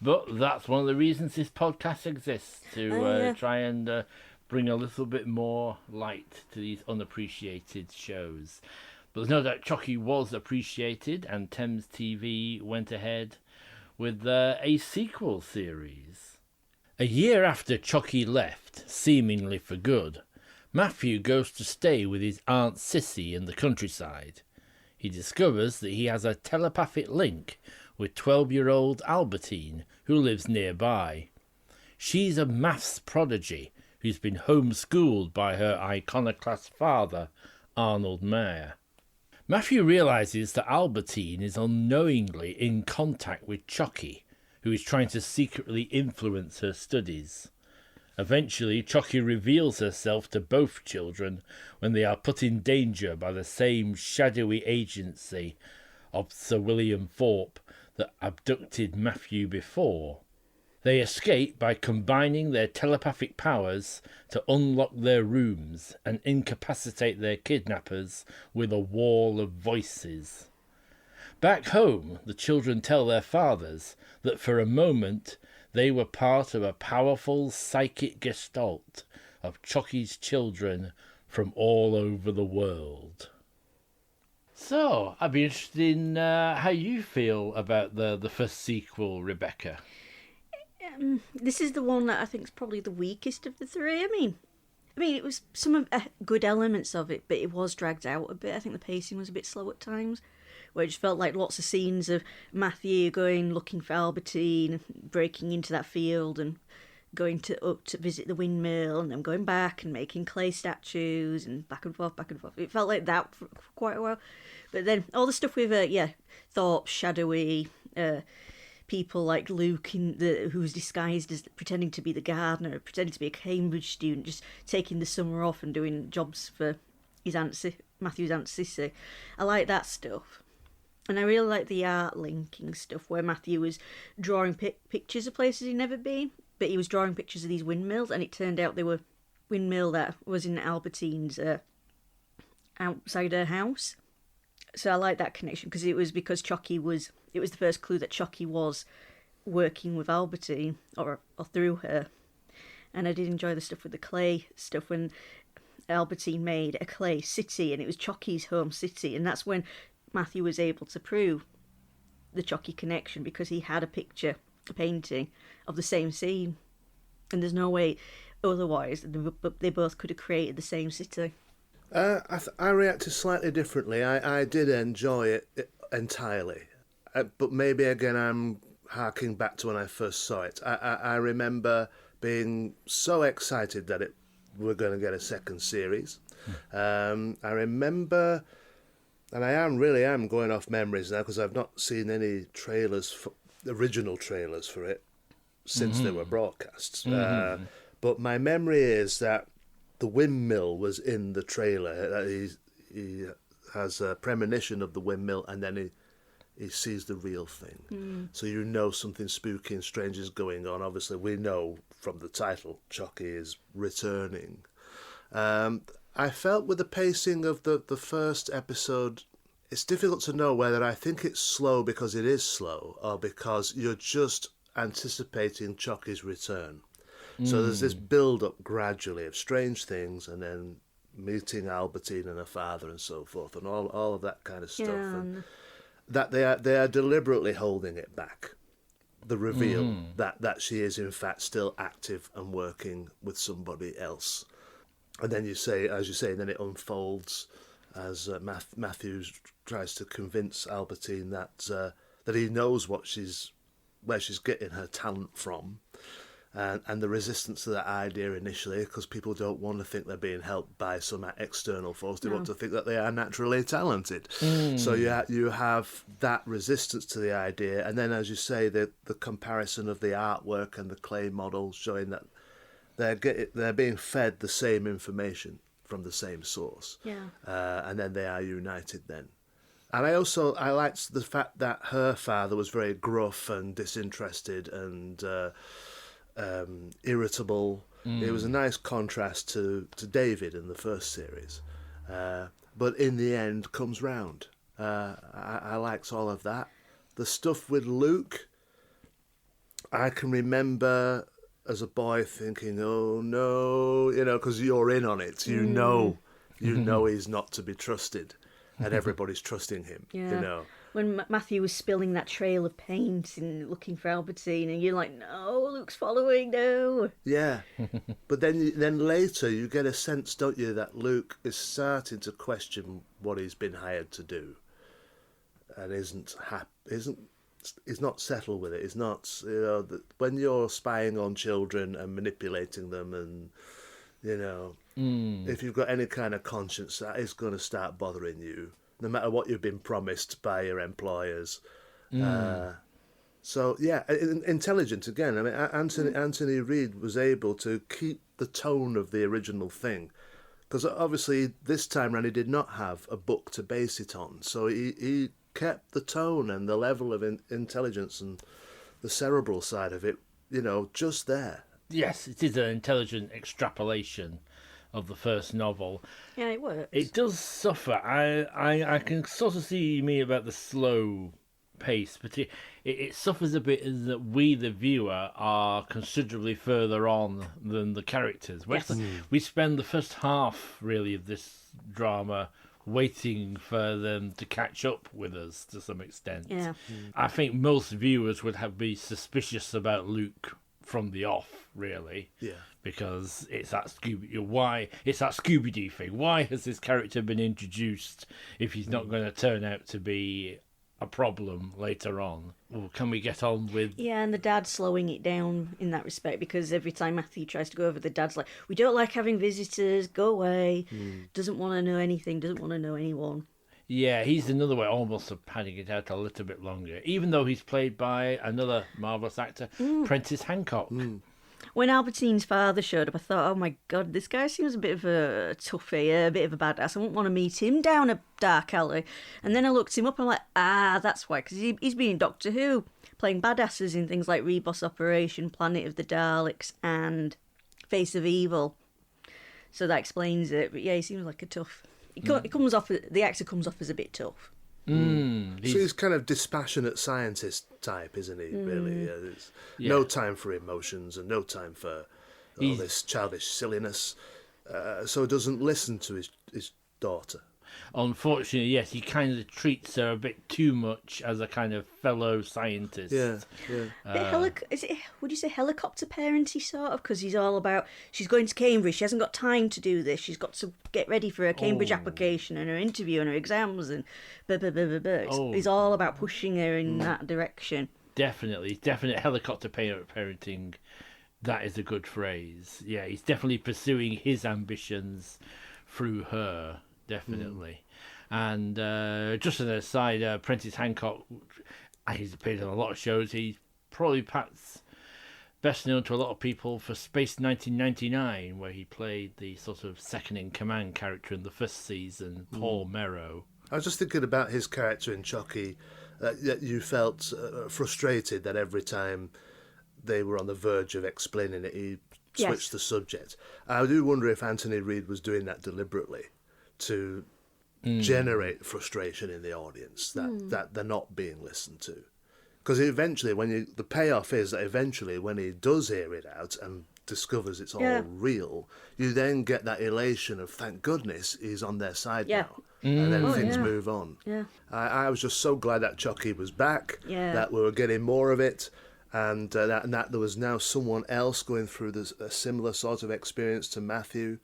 But that's one of the reasons this podcast exists, to try and bring a little bit more light to these unappreciated shows. But there's no doubt Chocky was appreciated, and Thames TV went ahead with a sequel series. A year after Chocky left, seemingly for good, Matthew goes to stay with his Aunt Sissy in the countryside. He discovers that he has a telepathic link with 12-year-old Albertine, who lives nearby. She's a maths prodigy who's been homeschooled by her iconoclast father, Arnold Mayer. Matthew realises that Albertine is unknowingly in contact with Chocky, who is trying to secretly influence her studies. Eventually, Chocky reveals herself to both children when they are put in danger by the same shadowy agency of Sir William Thorpe that abducted Matthew before. They escape by combining their telepathic powers to unlock their rooms and incapacitate their kidnappers with a wall of voices. Back home, the children tell their fathers that for a moment they were part of a powerful psychic gestalt of Chocky's children from all over the world. So, I'd be interested in how you feel about the first sequel, Rebecca. This is the one that I think is probably the weakest of the three. I mean, it was some of good elements of it, but it was dragged out a bit. I think the pacing was a bit slow at times, where it just felt like lots of scenes of Matthew looking for Albertine, breaking into that field and going up to visit the windmill, and then going back and making clay statues and back and forth, back and forth. It felt like that for quite a while. But then all the stuff with, Thorpe, shadowy, people like Luke who's disguised as pretending to be the gardener, pretending to be a Cambridge student, just taking the summer off and doing jobs for Matthew's Aunt Sissy. I like that stuff. And I really like the art linking stuff where Matthew was drawing pictures of places he'd never been, but he was drawing pictures of these windmills, and it turned out they were windmill that was in Albertine's outside her house. So I like that connection because it was the first clue that Chocky was working with Albertine or through her. And I did enjoy the stuff with the clay stuff when Albertine made a clay city and it was Chocky's home city, and that's when Matthew was able to prove the Chocky connection because he had a painting of the same scene, and there's no way otherwise they both could have created the same city. I reacted slightly differently. I did enjoy it entirely. but maybe again I'm harking back to when I first saw it. I remember being so excited that we're going to get a second series. I remember, and I really am going off memories now because I've not seen any original trailers for it since they were broadcast. But my memory is that the windmill was in the trailer. He has a premonition of the windmill, and then he sees the real thing. So you know something spooky and strange is going on. Obviously, we know from the title, Chocky is returning. I felt with the pacing of the first episode, it's difficult to know whether I think it's slow because it is slow or because you're just anticipating Chocky's return. So there's this build-up gradually of strange things and then meeting Albertine and her father and so forth and all of that kind of stuff. Yeah. And that they are deliberately holding it back. The reveal that she is in fact still active and working with somebody else. And then as you say, then it unfolds as Matthews tries to convince Albertine that he knows where she's getting her talent from, and the resistance to that idea initially, because people don't want to think they're being helped by some external force. They want to think that they are naturally talented. So you have that resistance to the idea, and then, as you say, the comparison of the artwork and the clay models showing that they're being fed the same information from the same source, and then they are united then. And I liked the fact that her father was very gruff and disinterested and irritable. It was a nice contrast to David in the first series, but in the end comes round. I liked all of that. The stuff with Luke, I can remember as a boy thinking, oh no, because you're in on it. You know he's not to be trusted, and everybody's trusting him. When Matthew was spilling that trail of paint and looking for Albertine, and you're like, no, Luke's following, no. Yeah, but then later you get a sense, don't you, that Luke is starting to question what he's been hired to do, and he's not settled with it. He's not, when you're spying on children and manipulating them, and if you've got any kind of conscience, that is going to start bothering you, no matter what you've been promised by your employers. So yeah, intelligent again. I mean, Anthony Reid was able to keep the tone of the original thing, because obviously this time round he did not have a book to base it on, so he kept the tone and the level of intelligence and the cerebral side of it, just there. Yes, it is an intelligent extrapolation of the first novel. Yeah, it works. It does suffer. I can sort of see you mean about the slow pace, but it suffers a bit in that we, the viewer, are considerably further on than the characters. We spend the first half, really, of this drama waiting for them to catch up with us to some extent. Yeah. I think most viewers would be suspicious about Luke from the off, really. Yeah. Because it's that Scooby-Doo thing. Why has this character been introduced if he's not going to turn out to be a problem later on? Or can we get on with... Yeah, and the dad's slowing it down in that respect, because every time Matthew tries to go over, the dad's like, we don't like having visitors, go away, doesn't want to know anything, doesn't want to know anyone. Yeah, he's another way almost of padding it out a little bit longer, even though he's played by another marvellous actor, Prentice Hancock. When Albertine's father showed up, I thought, oh my God, this guy seems a bit of a toughie, a bit of a badass. I wouldn't want to meet him down a dark alley. And then I looked him up and I'm like, that's why, because he's been in Doctor Who, playing badasses in things like Rebus Operation, Planet of the Daleks, and Face of Evil. So that explains it. But yeah, he seems like a tough... The actor comes off as a bit tough. So he's kind of dispassionate scientist type, isn't he? Really, there's no time for emotions and no time for all this childish silliness. So he doesn't listen to his daughter. unfortunately, yes, he kind of treats her a bit too much as a kind of fellow scientist. Yeah. Would you say helicopter parenty sort of? Because he's all about, she's going to Cambridge, she hasn't got time to do this, she's got to get ready for her Cambridge application and her interview and her exams and blah, blah, blah, blah, blah. He's all about pushing her in that direction. Definitely helicopter parenting. That is a good phrase. Yeah, he's definitely pursuing his ambitions through her, definitely. And just as an aside, Prentice Hancock, he's appeared on a lot of shows. He's probably perhaps best known to a lot of people for Space 1999, where he played the sort of second-in-command character in the first season, Paul Merrow. I was just thinking about his character in Chocky, that you felt frustrated that every time they were on the verge of explaining it, he switched the subject. I do wonder if Anthony Reid was doing that deliberately to generate frustration in the audience, that they're not being listened to. Because eventually, the payoff is that eventually when he does hear it out and discovers it's all real, you then get that elation of, thank goodness he's on their side now. And then things move on. Yeah. I was just so glad that Chocky was back, that we were getting more of it, and that there was now someone else going through a similar sort of experience to Matthew,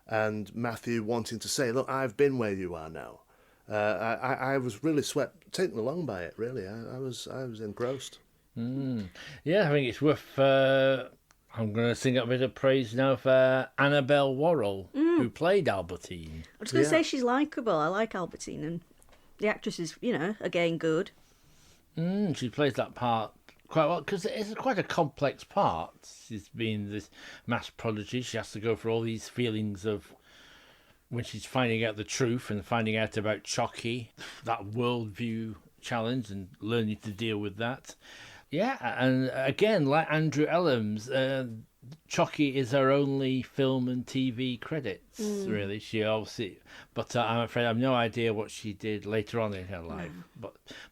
and Matthew wanting to say, look, I've been where you are now. I was really taken along by it, really. I was engrossed. Yeah, I think it's worth... I'm going to sing a bit of praise now for Annabelle Worrell, who played Albertine. I was going to say she's likeable. I like Albertine, and the actress is, again, good. She plays that part quite well, because it's quite a complex part. She's being this mass prodigy. She has to go through all these feelings of when she's finding out the truth and finding out about Chocky, that worldview challenge, and learning to deal with that. Yeah, and again, like Andrew Ellams, Chocky is her only film and TV credits, really. She obviously, but I'm afraid I have no idea what she did later on in her life.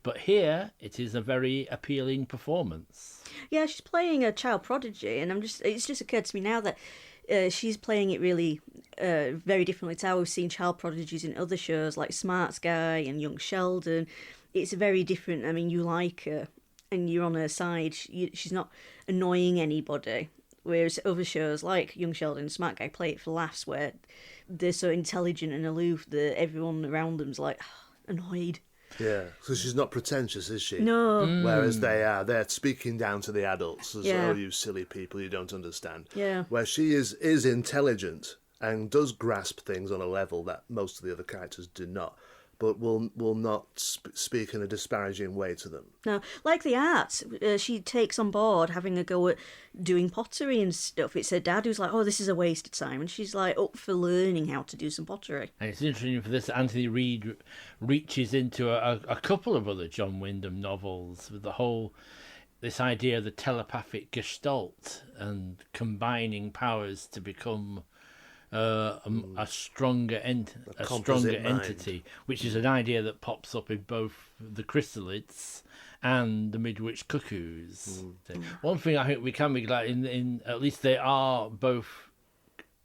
But here, it is a very appealing performance. Yeah, she's playing a child prodigy, and it's just occurred to me now that she's playing it really very differently to how we've seen child prodigies in other shows like Smarts Guy and Young Sheldon. It's very different. I mean, you like her and you're on her side. She's not annoying anybody. Whereas other shows like Young Sheldon and Smart Guy play it for laughs, where they're so intelligent and aloof that everyone around them's like annoyed. Yeah, so she's not pretentious, is she? No. Whereas they're speaking down to the adults as, oh, you silly people, you don't understand. Yeah. Where she is intelligent and does grasp things on a level that most of the other characters do not, but will not speak in a disparaging way to them. No, like the art, she takes on board having a go at doing pottery and stuff. It's her dad who's like, oh, this is a waste of time, and she's like up for learning how to do some pottery. And it's interesting for this, Anthony Reid reaches into a couple of other John Wyndham novels with this idea of the telepathic gestalt and combining powers to become a stronger entity, which is an idea that pops up in both the chrysalids and the Midwich Cuckoos. One thing I think we can be glad in at least they are both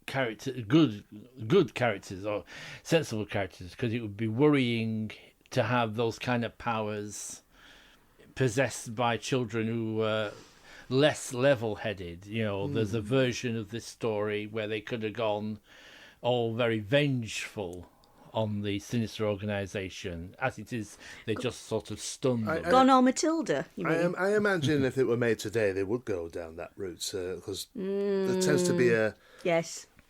good characters or sensible characters, because it would be worrying to have those kind of powers possessed by children who were less level-headed. There's a version of this story where they could have gone all very vengeful on the sinister organisation. As it is, they just sort of stunned them. Gone all Matilda, you mean? I imagine if it were made today, they would go down that route, because there tends to be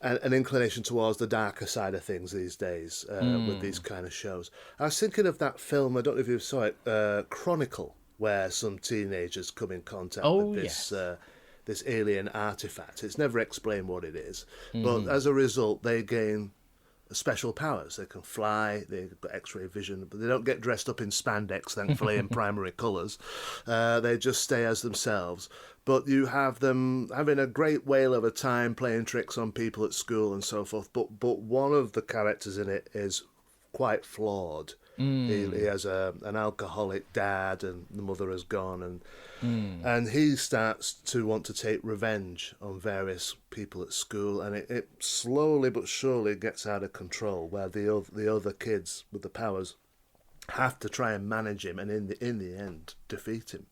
an inclination towards the darker side of things these days with these kind of shows. I was thinking of that film, I don't know if you saw it, Chronicle, where some teenagers come in contact with this alien artifact. It's never explained what it is, but as a result, they gain special powers. They can fly, they've got X-ray vision, but they don't get dressed up in spandex, thankfully, in primary colours. They just stay as themselves. But you have them having a great whale of a time playing tricks on people at school and so forth. But one of the characters in it is quite flawed. He has an alcoholic dad, and the mother has gone, and he starts to want to take revenge on various people at school, and it slowly but surely gets out of control, where the other kids with the powers have to try and manage him, and in the end defeat him.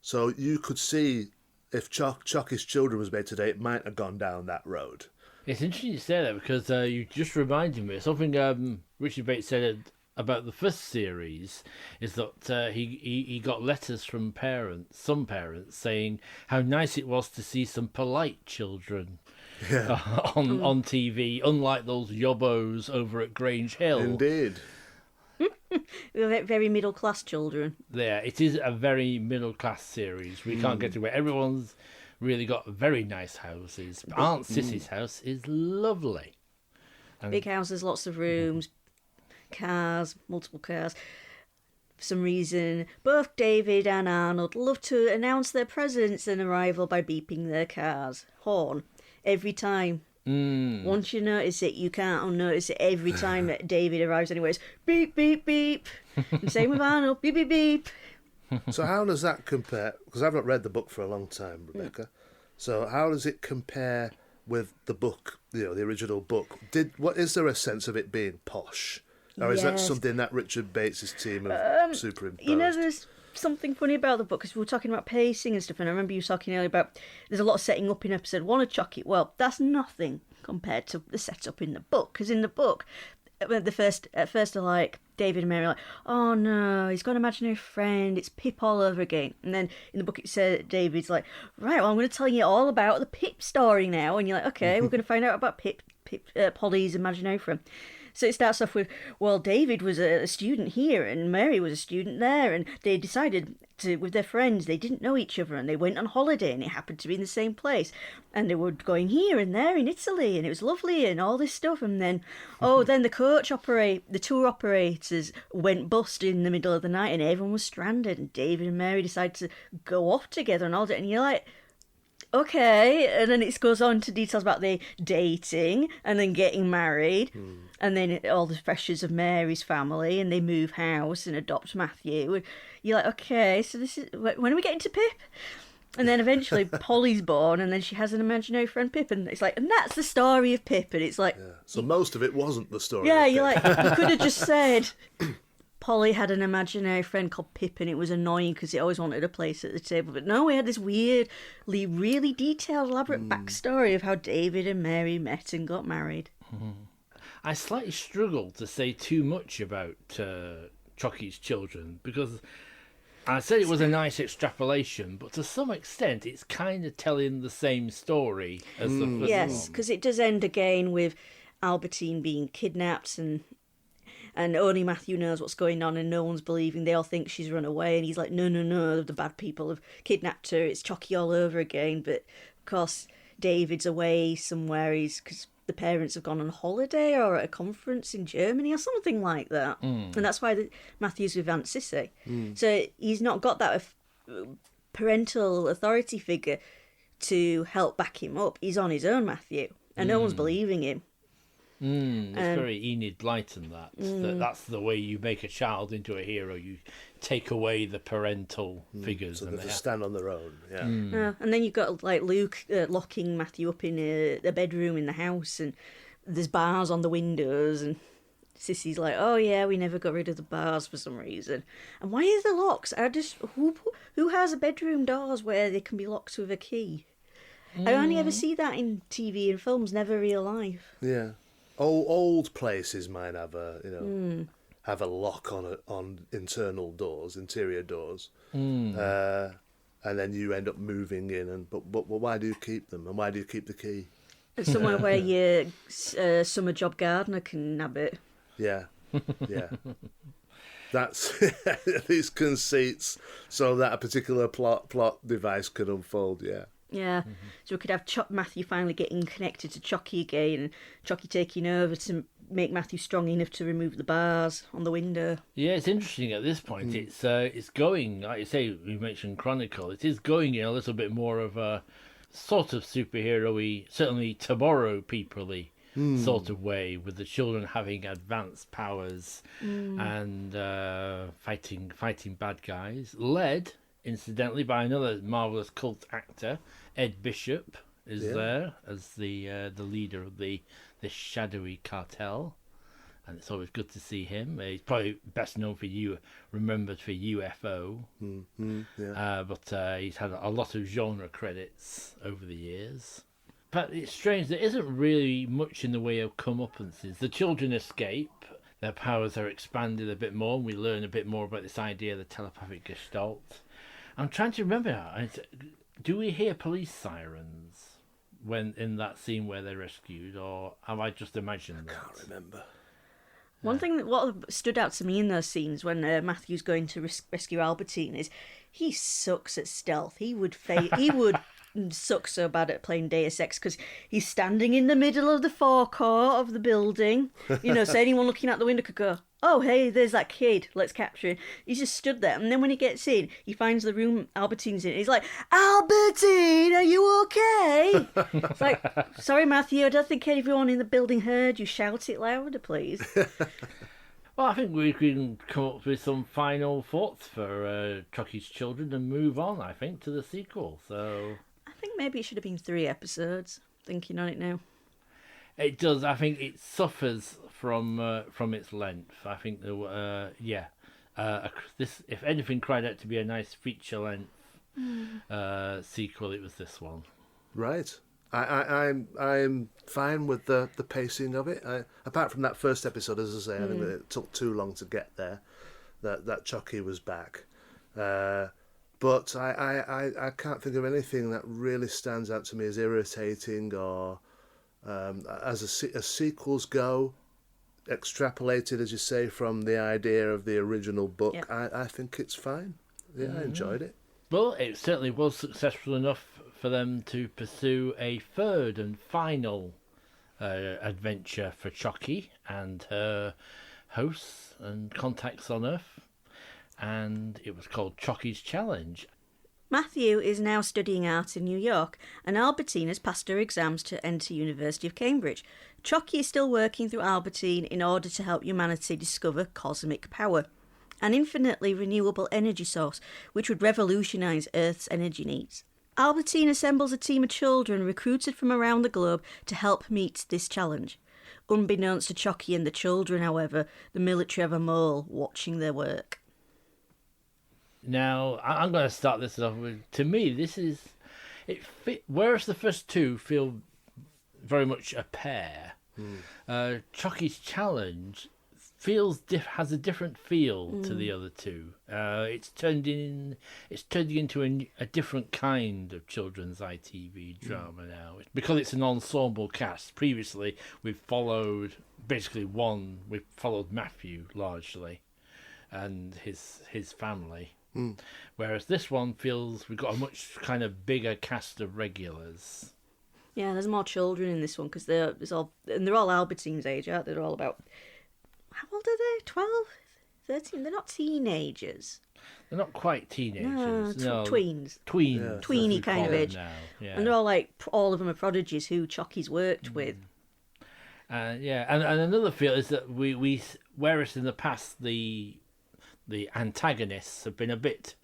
So you could see if Chocky's Children was made today, it might have gone down that road. It's interesting you say that, because you just reminded me of something Richard Bates said about the first series, is that he got letters from some parents saying how nice it was to see some polite children on TV, unlike those yobbos over at Grange Hill. Indeed. Very middle class children. Yeah, it is a very middle class series. We can't get to where everyone's really got very nice houses. Aunt Sissy's house is lovely. Big houses, lots of rooms, cars, multiple cars. For some reason, both David and Arnold love to announce their presence and arrival by beeping their car's horn every time. Once you notice it, you can't unnotice it every time that David arrives anyway. It's beep, beep, beep. And same with Arnold, beep, beep, beep. So how does that compare? Because I've not read the book for a long time, Rebecca. So how does it compare with the book, the original book? Is there a sense of it being posh? Or is that something that Richard Bates' team have superimposed? There's something funny about the book, because we were talking about pacing and stuff, and I remember you talking earlier about there's a lot of setting up in episode 1 of Chocky. Well, that's nothing compared to the setup in the book, because in the book, at first are like, David and Mary are like, oh no, he's got an imaginary friend, it's Pip all over again. And then in the book it said, David's like, right, well, I'm going to tell you all about the Pip story now. And you're like, okay, we're going to find out about Pip, Polly's imaginary friend. So it starts off with, well, David was a student here and Mary was a student there, and they decided to, with their friends, they didn't know each other, and they went on holiday, and it happened to be in the same place, and they were going here and there in Italy, and it was lovely and all this stuff. And then then the tour operators went bust in the middle of the night, and everyone was stranded, and David and Mary decided to go off together and all that. And you're like, okay. And then it goes on to details about they dating and then getting married, and then all the pressures of Mary's family, and they move house and adopt Matthew. And you're like, okay, so this is, when are we getting to Pip? And then eventually Polly's born, and then she has an imaginary friend Pip, and it's like, and that's the story of Pip. And it's like, so most of it wasn't the story. Yeah, of you're Pip. like, you could have just said Polly had an imaginary friend called Pip, and it was annoying because he always wanted a place at the table. But no, we had this weirdly, really detailed, elaborate backstory of how David and Mary met and got married. I slightly struggle to say too much about Chocky's Children, because I said it was a nice extrapolation, but to some extent it's kind of telling the same story as the first one. Yes, because it does end again with Albertine being kidnapped, and only Matthew knows what's going on, and no one's believing. They all think she's run away, and he's like, no, the bad people have kidnapped her. It's Chocky all over again. But of course, David's away somewhere. Because the parents have gone on holiday or at a conference in Germany or something like that, and that's why Matthew's with Aunt Sissy. So he's not got that parental authority figure to help back him up. He's on his own, Matthew, and no one's believing him. It's very Enid Blyton, that's the way you make a child into a hero. You take away the parental figures, So and they stand on their own. Yeah. And then you've got like Luke locking Matthew up in a bedroom in the house, and there's bars on the windows, and Sissy's like, oh yeah, we never got rid of the bars for some reason. And why is there locks? Who has a bedroom doors where they can be locked with a key? I only ever see that in TV and films, never real life. Yeah. Old places might have have a lock on internal doors, interior doors, and then you end up moving in. But why do you keep them, and why do you keep the key? It's somewhere where your summer job gardener can nab it. Yeah. That's these conceits, so that a particular plot device could unfold. Yeah. Yeah, so we could have Matthew finally getting connected to Chocky again, and Chocky taking over to make Matthew strong enough to remove the bars on the window. Yeah, it's interesting at this point. It's going, like you say, we mentioned Chronicle. It is going in a little bit more of a sort of superhero-y, certainly tomorrow people-y sort of way, with the children having advanced powers and fighting bad guys, led incidentally by another marvelous cult actor. Ed Bishop is there as the leader of this shadowy cartel, and it's always good to see him. He's probably best known remembered for UFO, but he's had a lot of genre credits over the years. But it's strange, there isn't really much in the way of comeuppances. The children escape, their powers are expanded a bit more, and we learn a bit more about this idea of the telepathic gestalt. I'm trying to remember now, do we hear police sirens when in that scene where they're rescued, or have I just imagined that? I can't remember. One thing what stood out to me in those scenes when Matthew's going to rescue Albertine is he sucks at stealth. He would suck so bad at playing Deus Ex because he's standing in the middle of the forecourt of the building. So anyone looking out the window could go, "Oh, hey, there's that kid. Let's capture him." He's just stood there, and then when he gets in, he finds the room Albertine's in. He's like, "Albertine, are you okay?" It's like, "Sorry, Matthew, I don't think everyone in the building heard you. Shout it louder, please." Well, I think we can come up with some final thoughts for Chocky's Children and move on, I think, to the sequel. So I think maybe it should have been 3 episodes, thinking on it now. It does. I think it suffers from its length. I think this, if anything, cried out to be a nice feature-length sequel. It was this one. Right. I'm fine with the pacing of it. Apart from that first episode, as I say, I think that it took too long to get there. That Chocky was back. But I can't think of anything that really stands out to me as irritating or as sequels go, extrapolated, as you say, from the idea of the original book. Yep. I think it's fine. Yeah, I enjoyed it. Well, it certainly was successful enough for them to pursue a third and final adventure for Chocky and her hosts and contacts on Earth. And it was called Chocky's Challenge. Matthew is now studying art in New York, and Albertine has passed her exams to enter University of Cambridge. Chocky is still working through Albertine in order to help humanity discover cosmic power, an infinitely renewable energy source which would revolutionise Earth's energy needs. Albertine assembles a team of children recruited from around the globe to help meet this challenge. Unbeknownst to Chocky and the children, however, the military have a mole watching their work. Now, I'm going to start this off with, to me, whereas the first two feel very much a pair, Chocky's Challenge has a different feel to the other two. It's turning into a different kind of children's ITV drama now, because it's an ensemble cast. Previously, we've followed Matthew largely, and his family. Whereas this one feels we've got a much kind of bigger cast of regulars. Yeah, there's more children in this one because they're all Albertine's age, aren't they? They're all about, how old are they? 12, 13? They're not teenagers. They're not quite teenagers. No, tweens. Yeah, tweeny kind of age. Now. Yeah. And they're all all of them are prodigies who Chocky's worked with. And another feel is that we whereas in the past the antagonists have been a bit,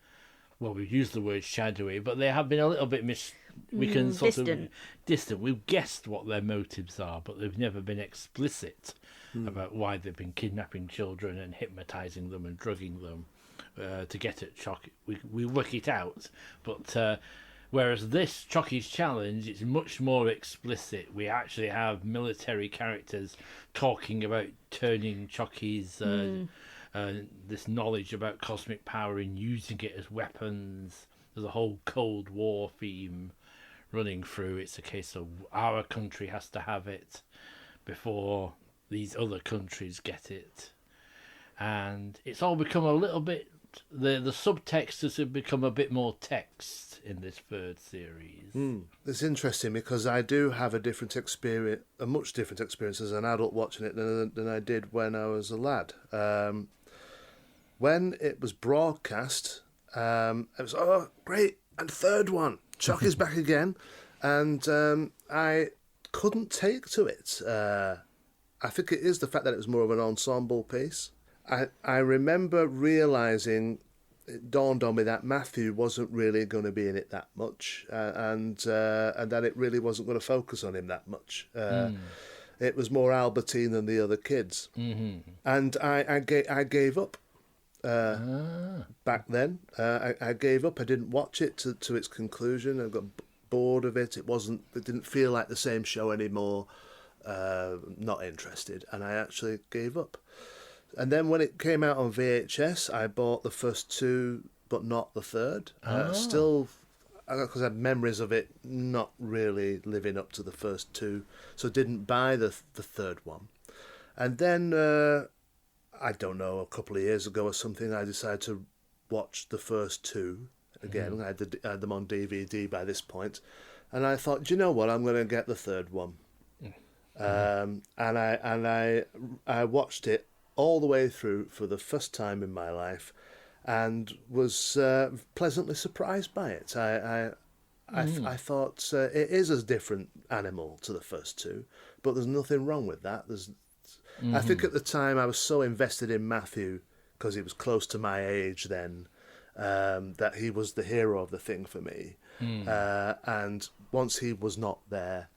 well, we've used the word shadowy, but they have been a little bit distant. We've guessed what their motives are, but they've never been explicit about why they've been kidnapping children and hypnotising them and drugging them to get at Chocky. We work it out, but whereas this Chocky's Challenge is much more explicit. We actually have military characters talking about turning Chocky's this knowledge about cosmic power and using it as weapons. There's a whole Cold War theme running through. It's a case of our country has to have it before these other countries get it. And it's all become a little bit, the subtext has become a bit more text in this third series. It's interesting because I do have a much different experience as an adult watching it than I did when I was a lad. When it was broadcast, it was, oh, great, and third one, Chocky's back again. And I couldn't take to it. I think it is the fact that it was more of an ensemble piece. I remember realising, it dawned on me that Matthew wasn't really going to be in it that much, and that it really wasn't going to focus on him that much. It was more Albertine than the other kids, and I gave up. Back then, I gave up. I didn't watch it to its conclusion. I got bored of it. It didn't feel like the same show anymore. Not interested, and I actually gave up. And then when it came out on VHS, I bought the first two, but not the third. Still, because I had memories of it not really living up to the first two, so didn't buy the third one. And then, I don't know, a couple of years ago or something, I decided to watch the first two again. I had them on DVD by this point, and I thought, do you know what? I'm going to get the third one. And I watched it all the way through for the first time in my life, and was pleasantly surprised by it. I thought it is a different animal to the first two, but there's nothing wrong with that. I think at the time I was so invested in Matthew because he was close to my age then, that he was the hero of the thing for me. And once he was not there,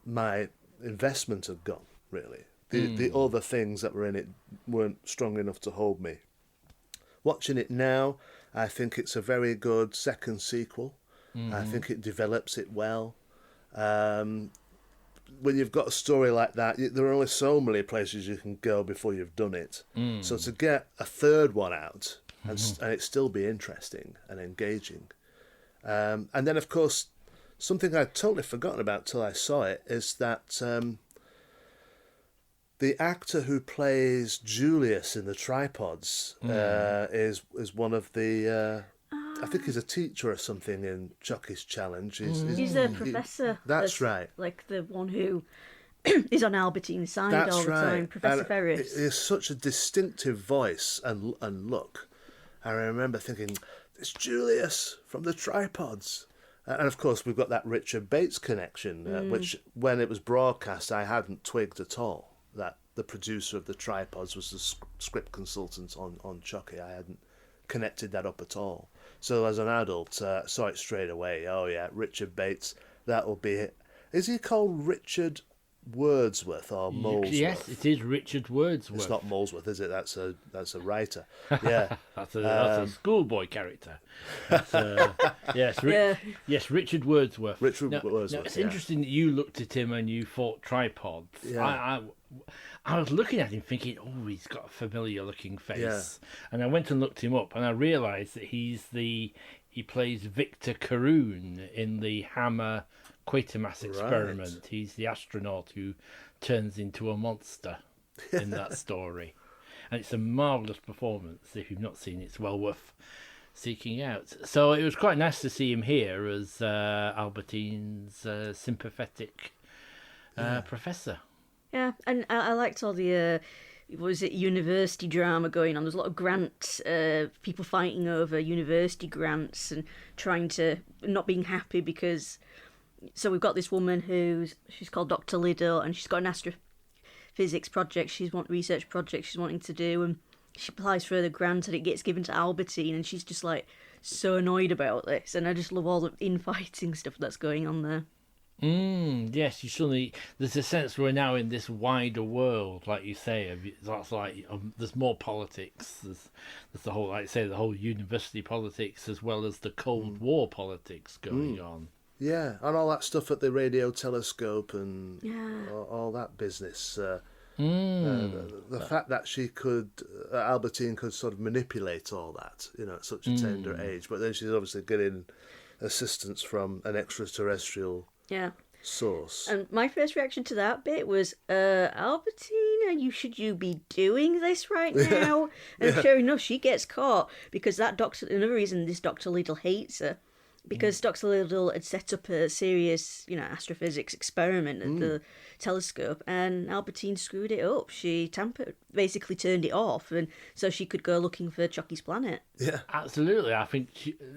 my investment had gone, really. The other things that were in it weren't strong enough to hold me. Watching it now, I think it's a very good second sequel. I think it develops it well. When you've got a story like that, there are only so many places you can go before you've done it. So to get a third one out and it still be interesting and engaging. And then, of course, something I'd totally forgotten about till I saw it is that the actor who plays Julius in the Tripods is one of the... I think he's a teacher or something in Chocky's Challenge. He's a professor. That's right. Like the one who is on Albertine's side all the time, Professor Ferris. He has such a distinctive voice and look. I remember thinking, it's Julius from the Tripods. And of course, we've got that Richard Bates connection, which when it was broadcast, I hadn't twigged at all. That the producer of the Tripods was the script consultant on Chocky. I hadn't connected that up at all. So as an adult, saw it straight away. Oh yeah, Richard Bates, that will be it. Is he called Richard Wordsworth or Molesworth? Yes, it is Richard Wordsworth. It's not Molesworth, is it? That's a writer. Yeah, that's a schoolboy character. Yes, Richard Wordsworth. Wordsworth. Now, it's interesting that you looked at him and you thought Tripods. Yeah. I was looking at him thinking, oh, he's got a familiar looking face. Yeah. And I went and looked him up and I realised that he plays Victor Caroon in the Hammer Quatermass experiment. Right. He's the astronaut who turns into a monster in that story. And it's a marvellous performance. If you've not seen it, it's well worth seeking out. So it was quite nice to see him here as Albertine's sympathetic professor. Yeah, and I liked all the, university drama going on. There's a lot of grants, people fighting over university grants and trying to, not being happy because... So we've got this woman she's called Dr. Liddell, and she's got an astrophysics project, research project she's wanting to do, and she applies for the grant and it gets given to Albertine, and she's just like so annoyed about this, and I just love all the infighting stuff that's going on there. Yes, there's a sense we're now in this wider world, like you say. That's there's more politics. There's the whole, like I say, the whole university politics as well as the Cold War politics going on. Yeah, and all that stuff at the radio telescope and all that business. The fact that she Albertine could sort of manipulate all that, at such a tender age. But then she's obviously getting assistance from an extraterrestrial source. And my first reaction to that bit was, Albertine, should you be doing this right now? And sure enough, she gets caught because that doctor. Another reason this Dr. Liddell hates her because Dr. Little had set up a serious, astrophysics experiment at the telescope, and Albertine screwed it up. She basically turned it off, and so she could go looking for Chocky's planet. Yeah. Absolutely. I think,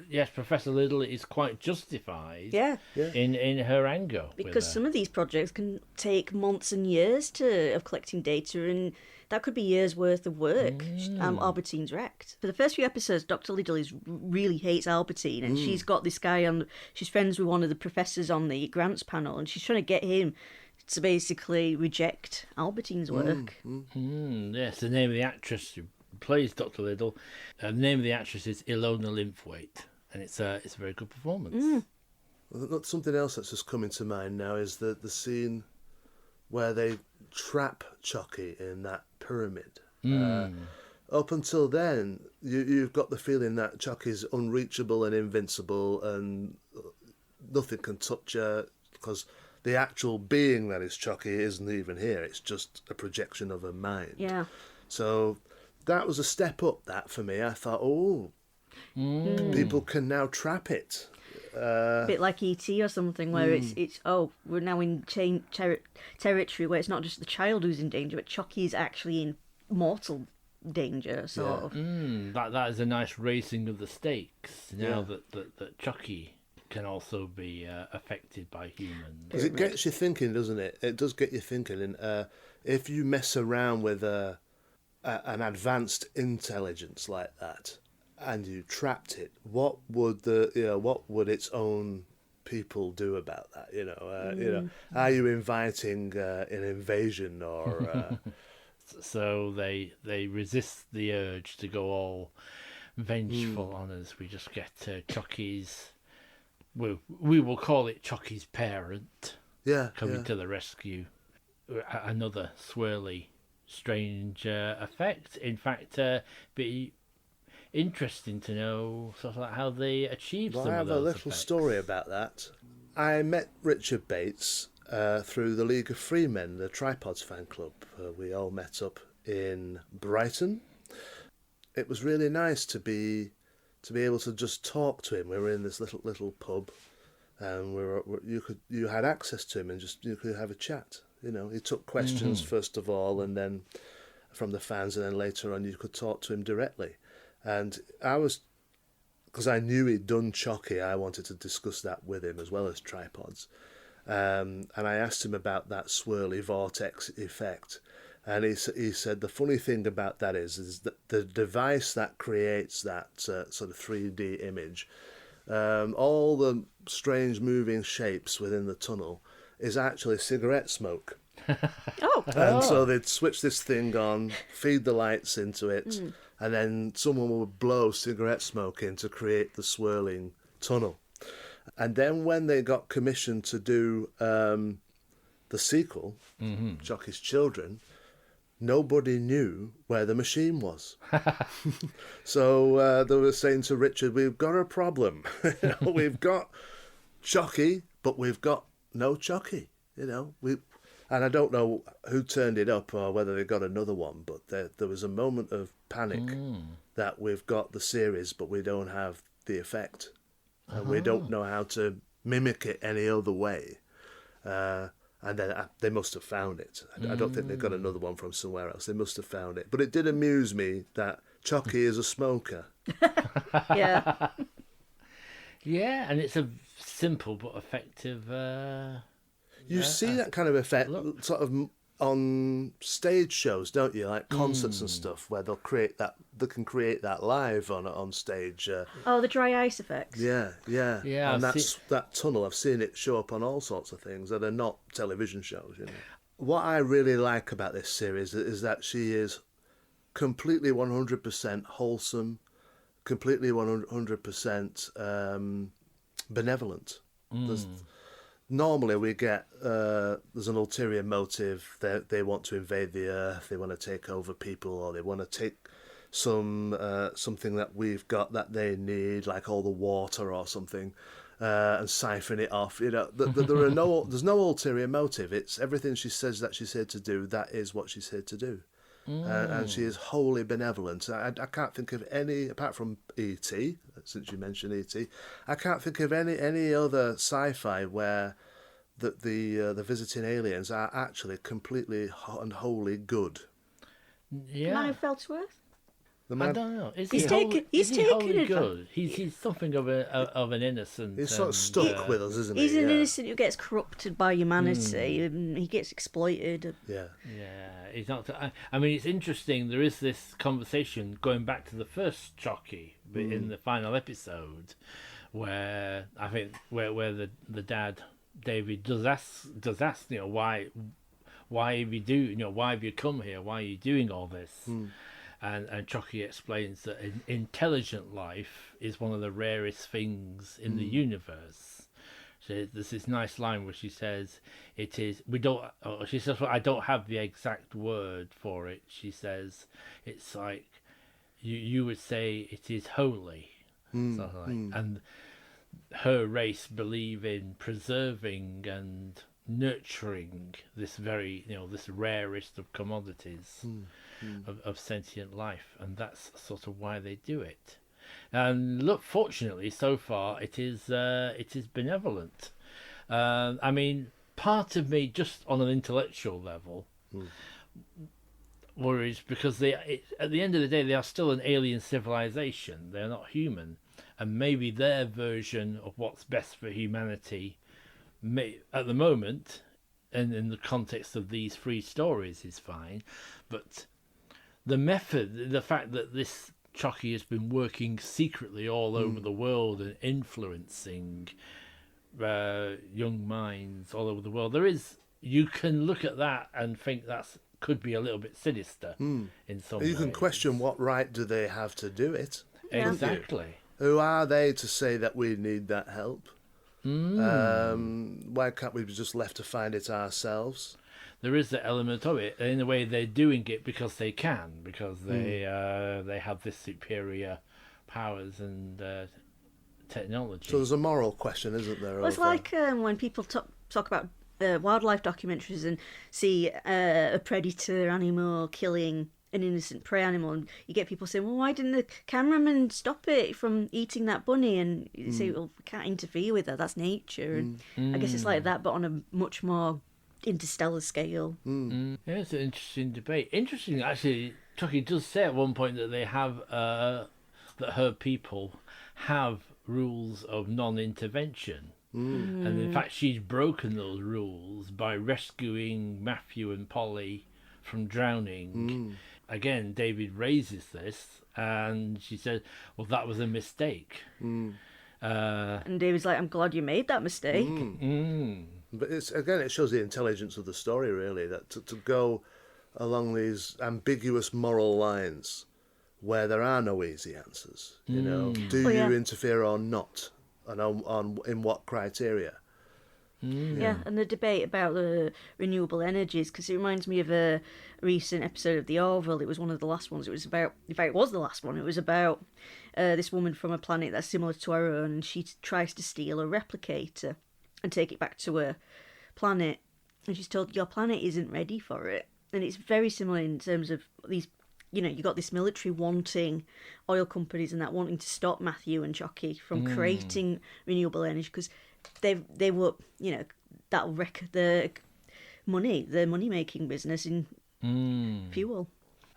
yes, Professor Little is quite justified in her anger. Because some of these projects can take months and years of collecting data, and that could be years' worth of work. Albertine's wrecked. For the first few episodes, Dr. Little really hates Albertine, and she's got this guy she's friends with one of the professors on the grants panel, and she's trying to get him to basically reject Albertine's work. Yes, the name of the actress who plays Dr. Little, the name of the actress is Ilona Linthwaite, and it's a very good performance. Something else that's just coming to mind now is the scene where they trap Chocky in that pyramid. Up until then, you've got the feeling that Chocky's unreachable and invincible, and nothing can touch her, because the actual being that is Chocky isn't even here. It's just a projection of her mind. Yeah. So that was a step up, that, for me. I thought, people can now trap it. A bit like E.T. or something, where we're now in territory where it's not just the child who's in danger, but Chocky's actually in mortal danger, sort of. That is a nice raising of the stakes, now that Chocky can also be affected by humans. Because it gets you thinking, doesn't it? It does get you thinking. And if you mess around with an advanced intelligence like that, and you trapped it, what would its own people do about that? Are you inviting an invasion or? So they resist the urge to go all vengeful on us. We just get Chocky's. We will call it Chocky's parent. Coming to the rescue. Another swirly, strange effect. In fact, be interesting to know sort of like how they achieved some of those. I have a little effects. story about that. I met Richard Bates through the League of Free Men, the Tripods fan club. We all met up in Brighton. It was really nice to be able to just talk to him. We were in this little pub, and you had access to him, and you could have a chat. He took questions first of all, and then from the fans, and then later on you could talk to him directly. And because I knew he'd done Chocky, I wanted to discuss that with him as well as Tripods. And I asked him about that swirly vortex effect. And he said the funny thing about that is that the device that creates that sort of 3D image, all the strange moving shapes within the tunnel, is actually cigarette smoke. And so they'd switch this thing on, feed the lights into it, and then someone would blow cigarette smoke in to create the swirling tunnel. And then when they got commissioned to do the sequel, Chocky's Children, nobody knew where the machine was. So they were saying to Richard, we've got a problem. We've got Chocky, but we've got no Chocky. And I don't know who turned it up or whether they got another one, but there was a moment of panic that we've got the series, but we don't have the effect. And we don't know how to mimic it any other way. And then they must have found it. I don't think they got another one from somewhere else. They must have found it. But it did amuse me that Chocky is a smoker. Yeah. Yeah, and it's a simple but effective... You see that kind of effect sort of on stage shows, don't you? Like concerts and stuff, where they can create that live on stage. The dry ice effects. Yeah. And that tunnel, I've seen it show up on all sorts of things that are not television shows. What I really like about this series is that she is completely 100% wholesome, completely 100% benevolent. Normally we get there's an ulterior motive. They want to invade the earth, they want to take over people, or they want to take something that we've got that they need, like all the water or something, and siphon it off. There's no ulterior motive. It's everything she says that she's here to do. That is what she's here to do. and she is wholly benevolent. I can't think of any, apart from E.T., since you mentioned E.T., I can't think of any other sci-fi where the visiting aliens are actually completely and wholly good. Yeah. Man Who Fell to Earth? I don't know. Is He's he taken- wholly, he's is he wholly taken good? He's something of an innocent. He's sort of stuck with us, isn't he? He's an innocent who gets corrupted by humanity, and he gets exploited. Yeah. Yeah, he's not. I mean, it's interesting. There is this conversation going back to the first Chocky in the final episode, where I think where the dad David does ask why have you why have you come here? Why are you doing all this? And Chocky explains that intelligent life is one of the rarest things in the universe. So there's this nice line where she says, "It is we don't." Or she says, "Well, I don't have the exact word for it." She says, "It's like you would say it is holy." And her race believe in preserving and nurturing this very this rarest of commodities of sentient life, and that's sort of why they do it. And look, fortunately so far it is benevolent. I mean, part of me, just on an intellectual level, worries because at the end of the day they are still an alien civilization. They're not human, and maybe their version of what's best for humanity at the moment, and in the context of these three stories, is fine, but the method, the fact that this Chocky has been working secretly all over the world and influencing young minds all over the world, you can look at that and think that's could be a little bit sinister in some ways. You can question what right do they have to do it. Exactly. Who are they to say that we need that help? Why can't we be just left to find it ourselves? There is the element of it. In a way, they're doing it because they can, because they have this superior powers and technology. So there's a moral question, isn't there? Well, it's like when people talk about wildlife documentaries and see a predator animal killing an innocent prey animal, and you get people saying, well, why didn't the cameraman stop it from eating that bunny? And you say, well, we can't interfere with that, that's nature. And I guess it's like that, but on a much more interstellar scale. Yeah, it's an interesting debate. Interesting, actually, Chucky does say at one point that they have that her people have rules of non-intervention. And in fact, she's broken those rules by rescuing Matthew and Polly from drowning. Again, David raises this, and she said, well, that was a mistake. And David's like, I'm glad you made that mistake. But it shows the intelligence of the story, really, that to go along these ambiguous moral lines where there are no easy answers. Do you interfere or not, and in what criteria? Yeah, and the debate about the renewable energies, because it reminds me of a recent episode of The Orville. It was one of the last ones. It was about, in fact, it was the last one. It was about this woman from a planet that's similar to our own, and she tries to steal a replicator and take it back to her planet. And she's told, your planet isn't ready for it. And it's very similar in terms of these, you got this military wanting oil companies and that wanting to stop Matthew and Chocky from creating renewable energy, because they were, that'll wreck the money-making business in fuel.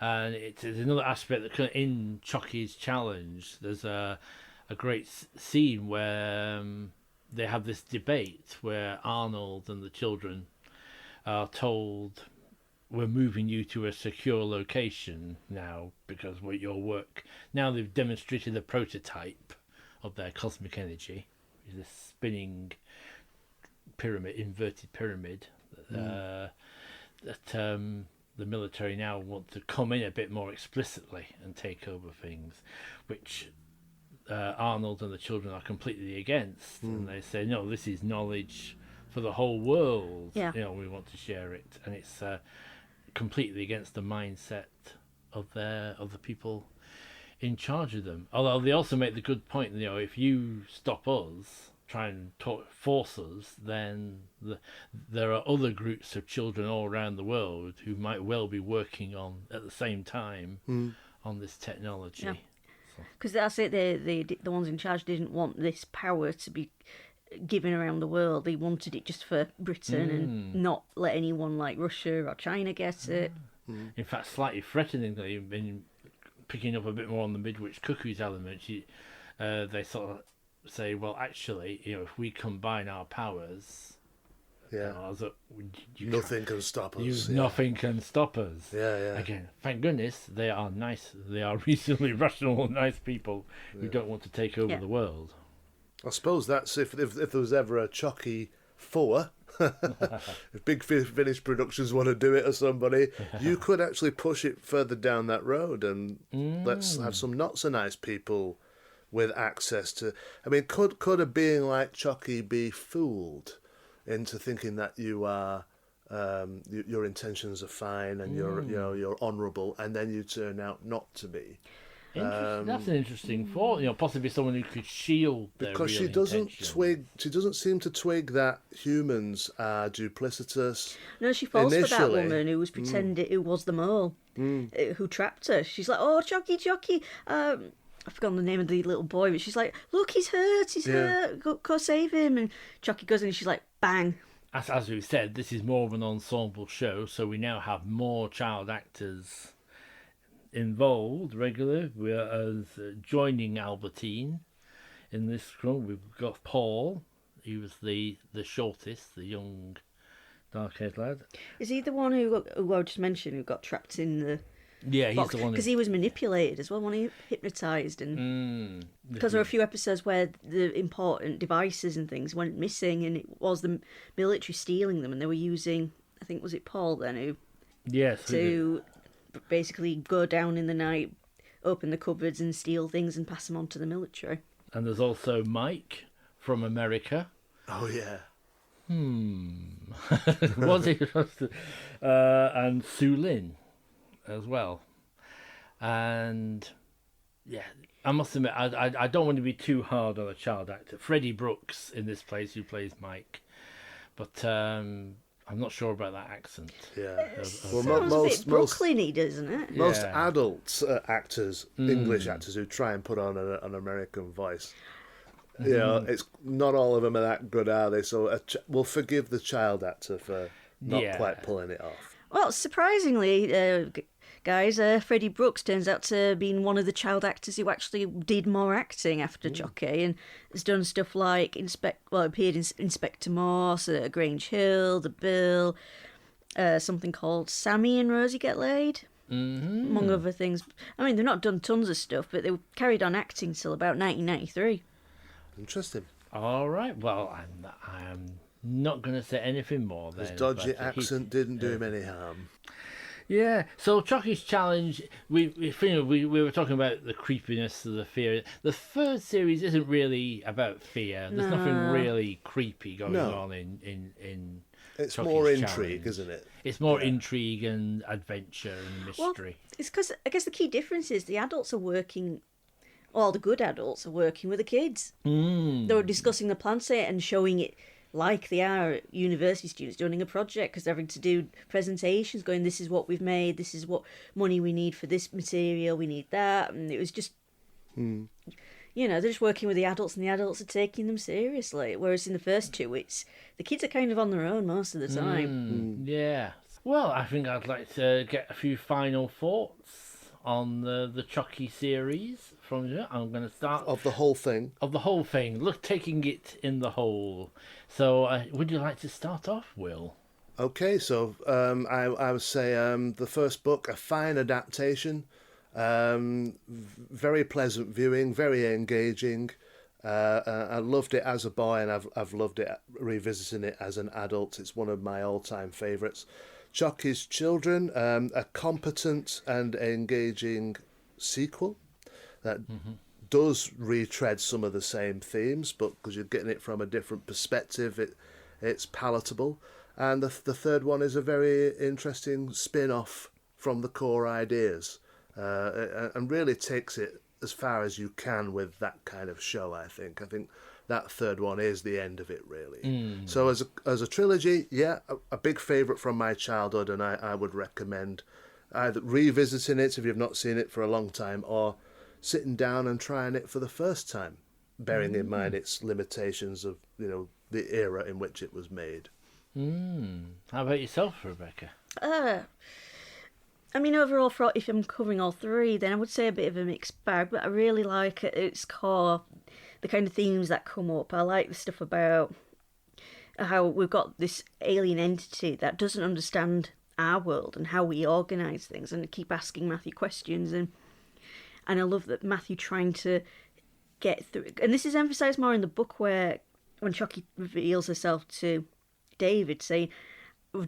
And it's another aspect that in Chocky's challenge, there's a great scene where they have this debate where Arnold and the children are told, we're moving you to a secure location now because of your work. Now they've demonstrated a prototype of their cosmic energy, this spinning pyramid, inverted pyramid, that the military now want to come in a bit more explicitly and take over things, which Arnold and the children are completely against. And they say, no, this is knowledge for the whole world. Yeah. We want to share it, and it's completely against the mindset of the people in charge of them. Although they also make the good point, if you stop us, try and force us, then there are other groups of children all around the world who might well be working on at the same time on this technology. Yeah. Because that's it. The ones in charge didn't want this power to be given around the world. They wanted it just for Britain and not let anyone like Russia or China get it. In fact, slightly threateningly, in picking up a bit more on the Midwich Cuckoos element, they sort of say, well, actually, if we combine our powers, nothing can stop us. Nothing can stop us. Yeah. Again, thank goodness they are nice. They are reasonably rational, nice people who don't want to take over the world. I suppose that's if there was ever a Chocky 4, if Big Finish Productions want to do it or somebody, you could actually push it further down that road and let's have some not so nice people with access to. I mean, could a being like Chocky be fooled into thinking that you are your intentions are fine and you're honourable, and then you turn out not to be? That's an interesting thought. Possibly someone who could shield their because real she doesn't intentions. she doesn't seem to twig that humans are duplicitous. No, she falls for that Initially. woman who was pretending who was the mole, who trapped her. She's like, "Oh, Chocky, I forgot the name of the little boy, but she's like, look, he's hurt, go save him." And Chocky goes in and she's like, bang. As we said, this is more of an ensemble show, so we now have more child actors involved regularly. We're joining Albertine in this scrum. We've got Paul. He was the shortest, the young dark-haired lad. Is he the one who I just mentioned who got trapped in the Yeah, he's box? the one. Because he was manipulated as well, when he hypnotised, and because there are a few episodes where the important devices and things went missing, and it was the military stealing them, and they were using, I think, was it Paul then who to basically go down in the night, open the cupboards and steal things and pass them on to the military. And there's also Mike from America. Oh yeah. Was he? And Sue Lin as well. And yeah, I must admit, I don't want to be too hard on a child actor. Freddie Brooks in this place, who plays Mike, but I'm not sure about that accent. Yeah. Well, sounds a bit Brooklyn-y, doesn't it? Most adult actors, English actors who try and put on an American voice, it's not all of them are that good, are they? So we'll forgive the child actor for not quite pulling it off. Well, surprisingly, guys, Freddie Brooks turns out to be one of the child actors who actually did more acting after Chocky, and has done stuff like appeared in Inspector Morse, Grange Hill, The Bill, something called Sammy and Rosie Get Laid, among other things. I mean, they've not done tons of stuff, but they carried on acting till about 1993. Interesting. All right. Well, I'm not going to say anything more then. His dodgy accent didn't do him any harm. Yeah. So Chocky's challenge, we were talking about the creepiness of the fear. The third series isn't really about fear. There's nothing really creepy going on in It's Chocky's more intrigue, challenge. isn't it? It's more intrigue and adventure and mystery. Well, it's because I guess the key difference is the adults are working. All the good adults are working with the kids. They were discussing the plan set and showing it like they are university students doing a project, because they're having to do presentations going, this is what we've made, this is what money we need for this material, we need that. And it was just, they're just working with the adults, and the adults are taking them seriously. Whereas in the first two, the kids are kind of on their own most of the time. Yeah. Well, I think I'd like to get a few final thoughts on the Chocky series from you. I'm going to start Of the whole thing. Look, taking it in the whole. So, would you like to start off, Will? Okay, so I would say the first book, a fine adaptation, very pleasant viewing, very engaging. I loved it as a boy, and I've loved it revisiting it as an adult. It's one of my all-time favourites. Chocky's Children, a competent and engaging sequel that does retread some of the same themes, but because you're getting it from a different perspective, it's palatable. And the third one is a very interesting spin-off from the core ideas, and really takes it as far as you can with that kind of show, I think. I think that third one is the end of it, really. So as a trilogy, yeah, a big favourite from my childhood, and I would recommend either revisiting it if you've not seen it for a long time, or sitting down and trying it for the first time, bearing in mind its limitations of, you know, the era in which it was made. How about yourself, Rebecca? I mean, overall, if I'm covering all three, then I would say a bit of a mixed bag, but I really like at its core the kind of themes that come up. I like the stuff about how we've got this alien entity that doesn't understand our world and how we organise things, and keep asking Matthew questions, and I love that Matthew trying to get through. And this is emphasised more in the book, where when Chocky reveals herself to David, saying,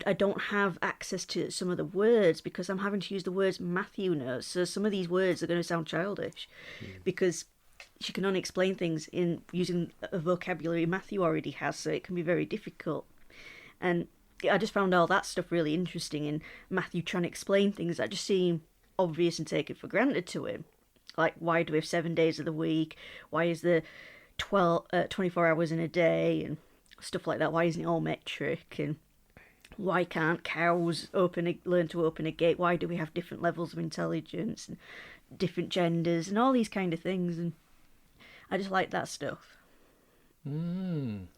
I don't have access to some of the words because I'm having to use the words Matthew knows. So some of these words are going to sound childish because she can only explain things in using a vocabulary Matthew already has, so it can be very difficult. And I just found all that stuff really interesting in Matthew trying to explain things that just seem obvious and taken for granted to him. Like, why do we have 7 days of the week? Why is there 24 hours in a day? And stuff like that. Why isn't it all metric? And why can't cows learn to open a gate? Why do we have different levels of intelligence and different genders and all these kind of things? And I just like that stuff.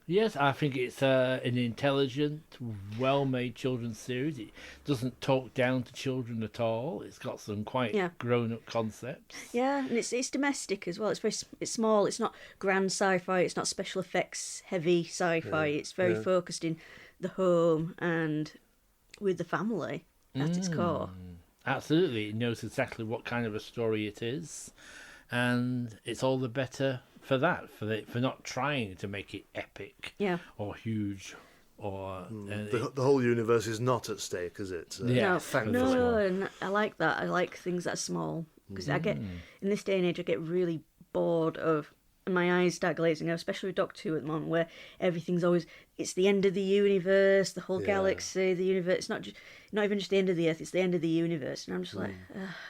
Yes, I think it's an intelligent, well-made children's series. It doesn't talk down to children at all. It's got some quite grown-up concepts. Yeah, and it's domestic as well. It's small. It's not grand sci-fi. It's not special effects heavy sci-fi. It's very focused in the home and with the family at its core. Absolutely, it knows exactly what kind of a story it is, and it's all the better for that, for not trying to make it epic or huge, or the whole universe is not at stake, is it? Thankfully. No, and I like that. I like things that are small, because I get, in this day and age, I get really bored of, and my eyes start glazing out, especially with Doctor Who at the moment, where everything's always, it's the end of the universe, the whole galaxy, the universe. It's not even just the end of the Earth, it's the end of the universe. And I'm just like,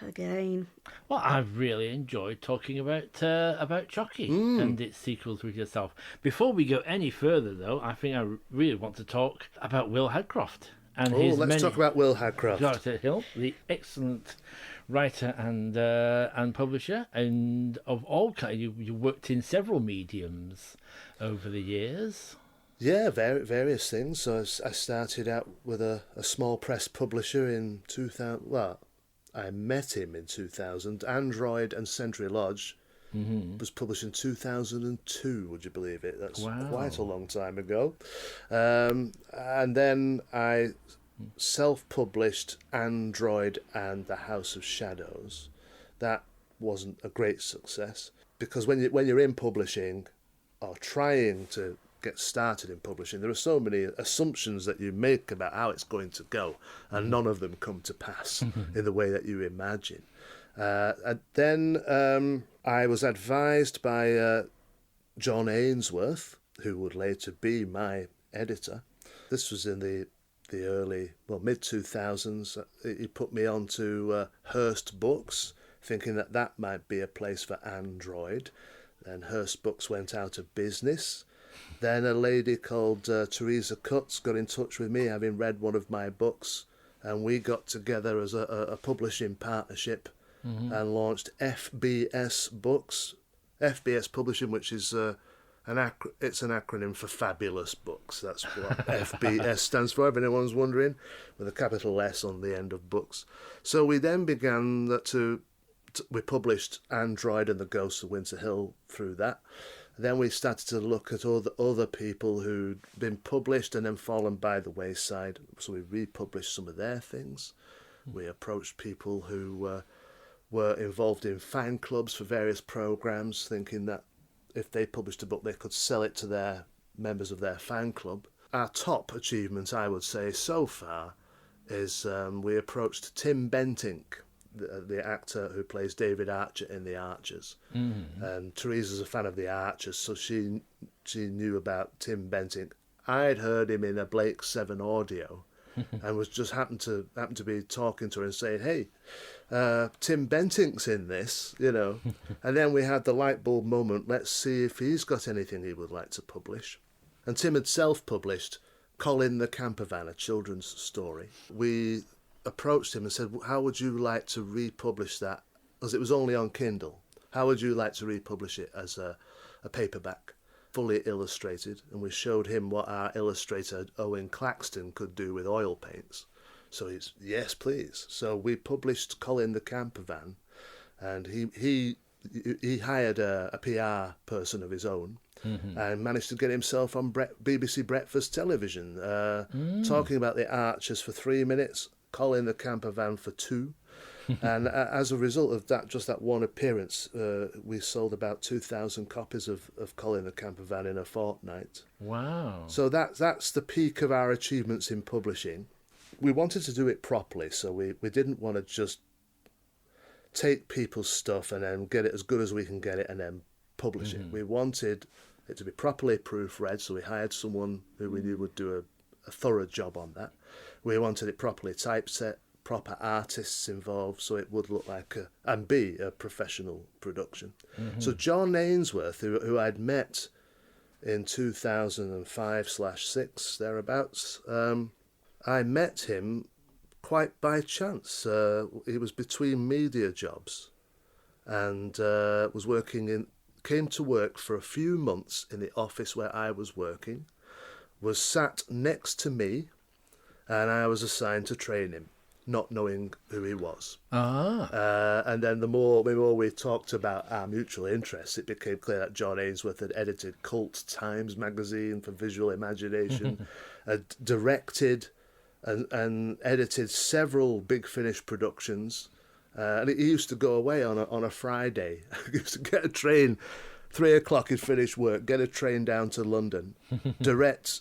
again. Well, I've really enjoyed talking about Chocky and its sequels with yourself. Before we go any further, though, I think I really want to talk about Will Hadcroft. And let's talk about Will Hadcroft. Dr. Hill, the excellent writer and publisher, and of all kinds. You worked in several mediums over the years. Yeah, various things. So I started out with a small press publisher in 2000. Well, I met him in 2000. Android and Century Lodge was published in 2002, would you believe it? That's quite a long time ago. And then I self-published Android and The House of Shadows. That wasn't a great success, because when you're in publishing or trying to get started in publishing, there are so many assumptions that you make about how it's going to go, and none of them come to pass in the way that you imagine. And then I was advised by John Ainsworth, who would later be my editor. This was in the early, mid-2000s. He put me on to Hearst Books, thinking that might be a place for Android. Then Hearst Books went out of business. Then a lady called Teresa Cutts got in touch with me, having read one of my books, and we got together as a publishing partnership and launched FBS Books, FBS Publishing, which is it's an acronym for Fabulous Books. That's what FBS stands for, if anyone's wondering, with a capital S on the end of books. So we then began we published Android and the Ghosts of Winter Hill through that. Then we started to look at other people who'd been published and then fallen by the wayside. So we republished some of their things. We approached people who were involved in fan clubs for various programs, thinking that if they published a book, they could sell it to their members of their fan club. Our top achievement, I would say, so far, is we approached Tim Bentinck, the actor who plays David Archer in The Archers. And Teresa's a fan of The Archers, so she knew about Tim Bentinck. I'd heard him in a Blake 7 audio and was just happened to be talking to her and saying, hey, Tim Bentinck's in this, you know. And then we had the light bulb moment. Let's see if he's got anything he would like to publish. And Tim had self-published Colin the Campervan, a children's story. We approached him and said, how would you like to republish that? Because it was only on Kindle. How would you like to republish it as a paperback, fully illustrated? And we showed him what our illustrator, Owen Claxton, could do with oil paints. So he's, yes, please. So we published Colin the Campervan, and he hired a PR person of his own, and managed to get himself on BBC Breakfast Television, talking about the Archers for 3 minutes, Colin the Campervan for 2. And as a result of that, just that one appearance, we sold about 2,000 copies of Colin the Campervan in a fortnight. Wow. So that's the peak of our achievements in publishing. We wanted to do it properly, so we didn't want to just take people's stuff and then get it as good as we can get it and then publish it. We wanted it to be properly proofread, so we hired someone who we knew would do a thorough job on that. We wanted it properly typeset, proper artists involved, so it would look like and be a professional production. So John Ainsworth, who I'd met in 2005/6, thereabouts, I met him quite by chance. He was between media jobs and came to work for a few months in the office where I was working, was sat next to me, and I was assigned to train him, not knowing who he was. And then the more we talked about our mutual interests, it became clear that John Ainsworth had edited Cult Times magazine for Visual Imagination, had directed and edited several Big Finish productions. And he used to go away on a Friday. He used to get a train, 3 o'clock he'd finish work, get a train down to London, direct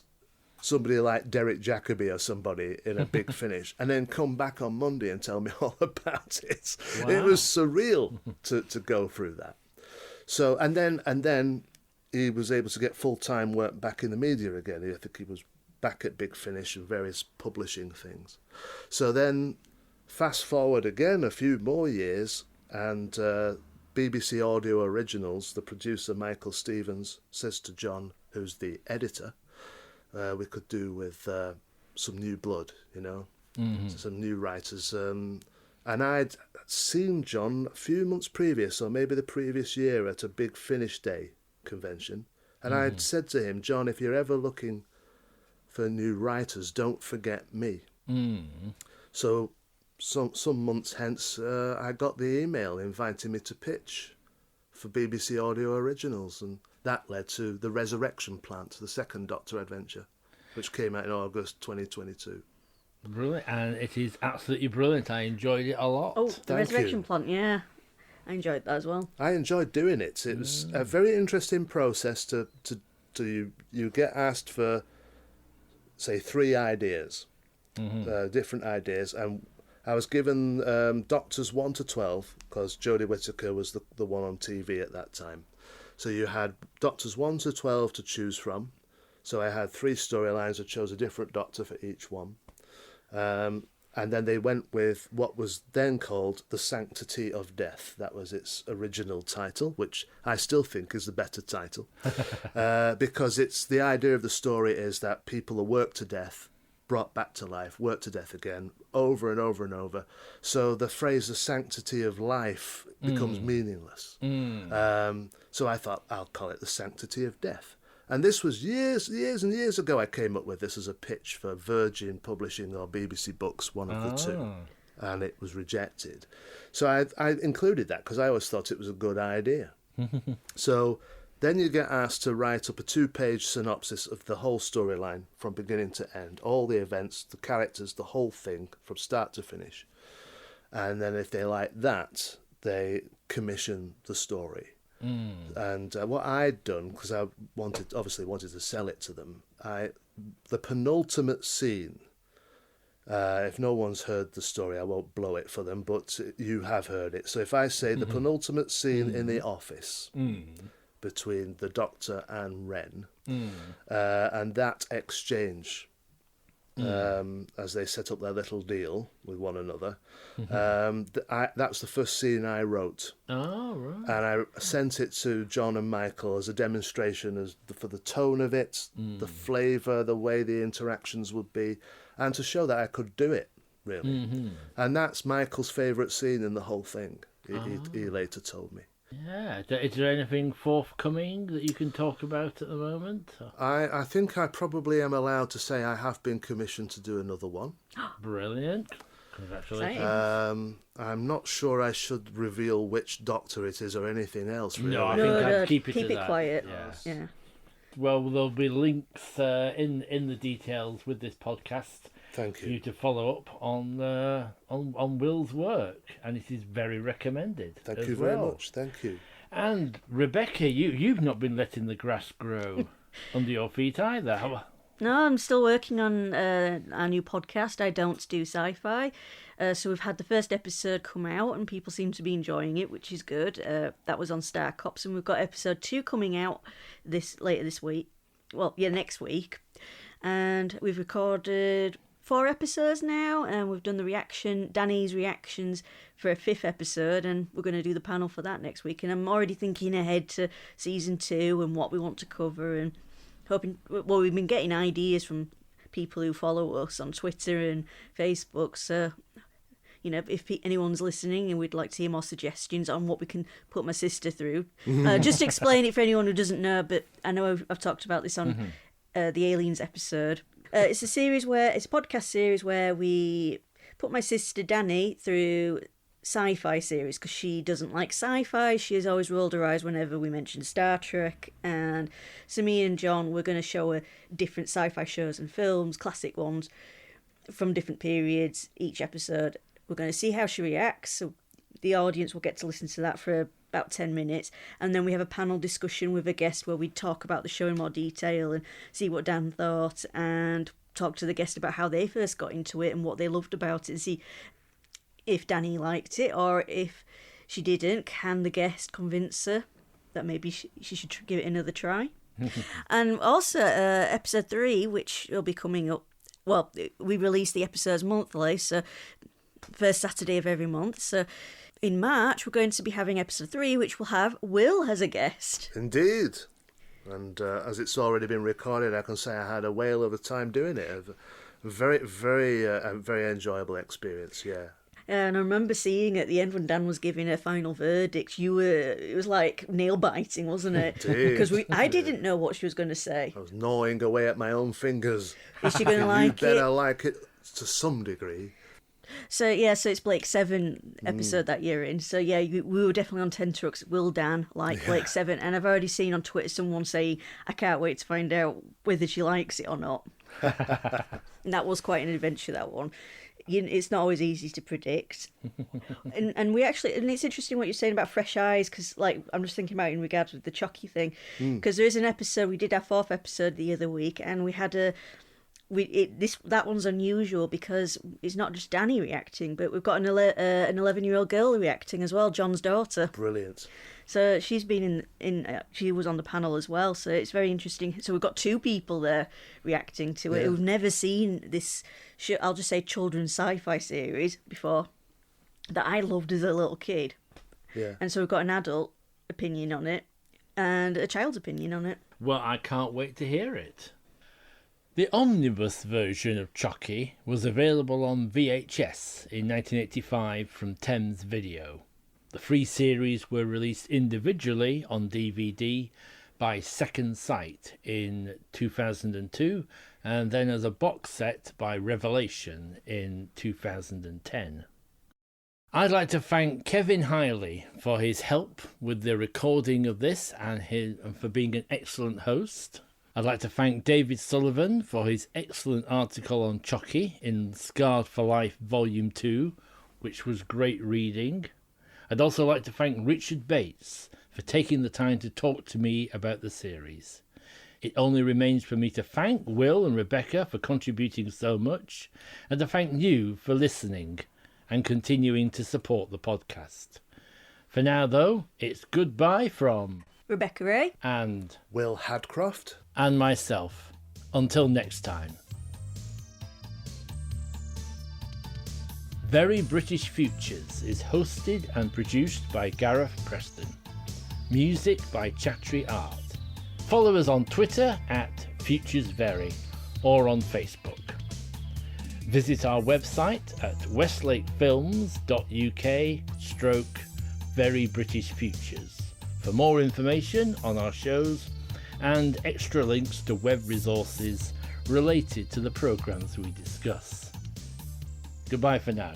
somebody like Derek Jacobi or somebody in a Big Finish, and then come back on Monday and tell me all about it. Wow. It was surreal to go through that. So and then he was able to get full-time work back in the media again. I think he was back at Big Finish and various publishing things. So then fast forward again a few more years, and BBC Audio Originals, the producer Michael Stevens, says to John, who's the editor, we could do with some new blood, you know, some new writers. And I'd seen John a few months previous, or maybe the previous year, at a Big Finish Day convention. And I'd said to him, John, if you're ever looking for new writers, don't forget me. So some months hence, I got the email inviting me to pitch for BBC Audio Originals, and that led to The Resurrection Plant, the second Doctor adventure, which came out in August 2022. Brilliant, and it is absolutely brilliant. I enjoyed it a lot. Oh, The Resurrection Plant, yeah. I enjoyed that as well. I enjoyed doing it. It was a very interesting process to you get asked for, say, 3 ideas, different ideas, and I was given Doctors 1 to 12 because Jodie Whittaker was the one on TV at that time. So you had Doctors 1 to 12 to choose from. So I had 3 storylines. I chose a different Doctor for each one. And then they went with what was then called The Sanctity of Death. That was its original title, which I still think is the better title. Because it's the idea of the story is that people are worked to death, brought back to life, worked to death again, over and over and over. So the phrase the sanctity of life becomes meaningless. So I thought, I'll call it The Sanctity of Death. And this was years and years ago I came up with this as a pitch for Virgin Publishing or BBC Books, one of the two. And it was rejected. So I included that because I always thought it was a good idea. So then you get asked to write up a 2-page synopsis of the whole storyline from beginning to end, all the events, the characters, the whole thing from start to finish. And then if they like that, they commission the story. And what I'd done, because I obviously wanted to sell it to them, the penultimate scene, if no one's heard the story, I won't blow it for them, but you have heard it. So if I say the penultimate scene in the office between the Doctor and Wren, and that exchange as they set up their little deal with one another. That's the first scene I wrote. Oh, right. And I sent it to John and Michael as a demonstration for the tone of it, the flavour, the way the interactions would be, and to show that I could do it, really. And that's Michael's favourite scene in the whole thing, he later told me. Yeah. Is there anything forthcoming that you can talk about at the moment? I think I probably am allowed to say I have been commissioned to do another one. Brilliant. Congratulations. I'm not sure I should reveal which doctor it is or anything else, really. No, I think I'd keep it to that. Quiet. Yes. Yeah. Well, there'll be links in the details with this podcast. Thank For you to follow up on Will's work, and it is very recommended. Thank you very much. Thank you. And Rebecca, you've not been letting the grass grow under your feet either. No, I'm still working on our new podcast, I Don't Do Sci-Fi. So we've had the first episode come out and people seem to be enjoying it, which is good. That was on Star Cops, and we've got episode 2 coming out later this week. Well, yeah, next week. And we've recorded 4 episodes now, and we've done Danny's reactions for a 5th episode, and we're going to do the panel for that next week. And I'm already thinking ahead to season 2 and what we want to cover, and hoping. Well, we've been getting ideas from people who follow us on Twitter and Facebook. So, if anyone's listening and we'd like to hear more suggestions on what we can put my sister through, just to explain it for anyone who doesn't know. But I know I've talked about this on the Aliens episode. It's a podcast series where we put my sister Danny through sci-fi series because she doesn't like sci-fi. She has always rolled her eyes whenever we mention Star Trek. And so me and John, we're going to show her different sci-fi shows and films, classic ones from different periods each episode. We're going to see how she reacts. So the audience will get to listen to that for about 10 minutes, and then we have a panel discussion with a guest where we talk about the show in more detail and see what Dan thought, and talk to the guest about how they first got into it and what they loved about it, and see if Danny liked it, or if she didn't, can the guest convince her that maybe she should give it another try. And also episode 3, which will be coming up, well, we release the episodes monthly, so first Saturday of every month, so in March, we're going to be having episode 3, which will have Will as a guest. Indeed. And as it's already been recorded, I can say I had a whale of a time doing it. A very, very, very enjoyable experience, yeah. And I remember seeing at the end when Dan was giving her final verdict, it was like nail-biting, wasn't it? Because I didn't know what she was going to say. I was gnawing away at my own fingers. Is she going to like it? You better like it to some degree. So it's Blake's 7 episode that year in. So yeah, we were definitely on 10 trucks. Will Dan like Blake's 7? And I've already seen on Twitter someone say, I can't wait to find out whether she likes it or not. And that was quite an adventure, that one. It's not always easy to predict. and we actually, and it's interesting what you're saying about fresh eyes, because I'm just thinking about it in regards with the Chocky thing, because there is an episode, we did our 4th episode the other week, and we had that one's unusual because it's not just Danny reacting, but we've got an 11-year-old girl reacting as well, John's daughter. Brilliant. So she's been she was on the panel as well, so it's very interesting. So we've got 2 people there reacting to it who've never seen this, I'll just say, children's sci-fi series before, that I loved as a little kid. Yeah. And so we've got an adult opinion on it and a child's opinion on it. Well, I can't wait to hear it. The omnibus version of Chocky was available on VHS in 1985 from Thames Video. The 3 series were released individually on DVD by Second Sight in 2002, and then as a box set by Revelation in 2010. I'd like to thank Kevin Hiley for his help with the recording of this and for being an excellent host. I'd like to thank David Sullivan for his excellent article on Chocky in Scarred for Life Volume 2, which was great reading. I'd also like to thank Richard Bates for taking the time to talk to me about the series. It only remains for me to thank Will and Rebecca for contributing so much, and to thank you for listening and continuing to support the podcast. For now, though, it's goodbye from Rebecca Ray and Will Hadcroft and myself. Until next time. Very British Futures is hosted and produced by Gareth Preston. Music by Chatry Art. Follow us on Twitter at FuturesVery or on Facebook. Visit our website at westlakefilms.uk/Very British Futures for more information on our shows and extra links to web resources related to the programmes we discuss. Goodbye for now.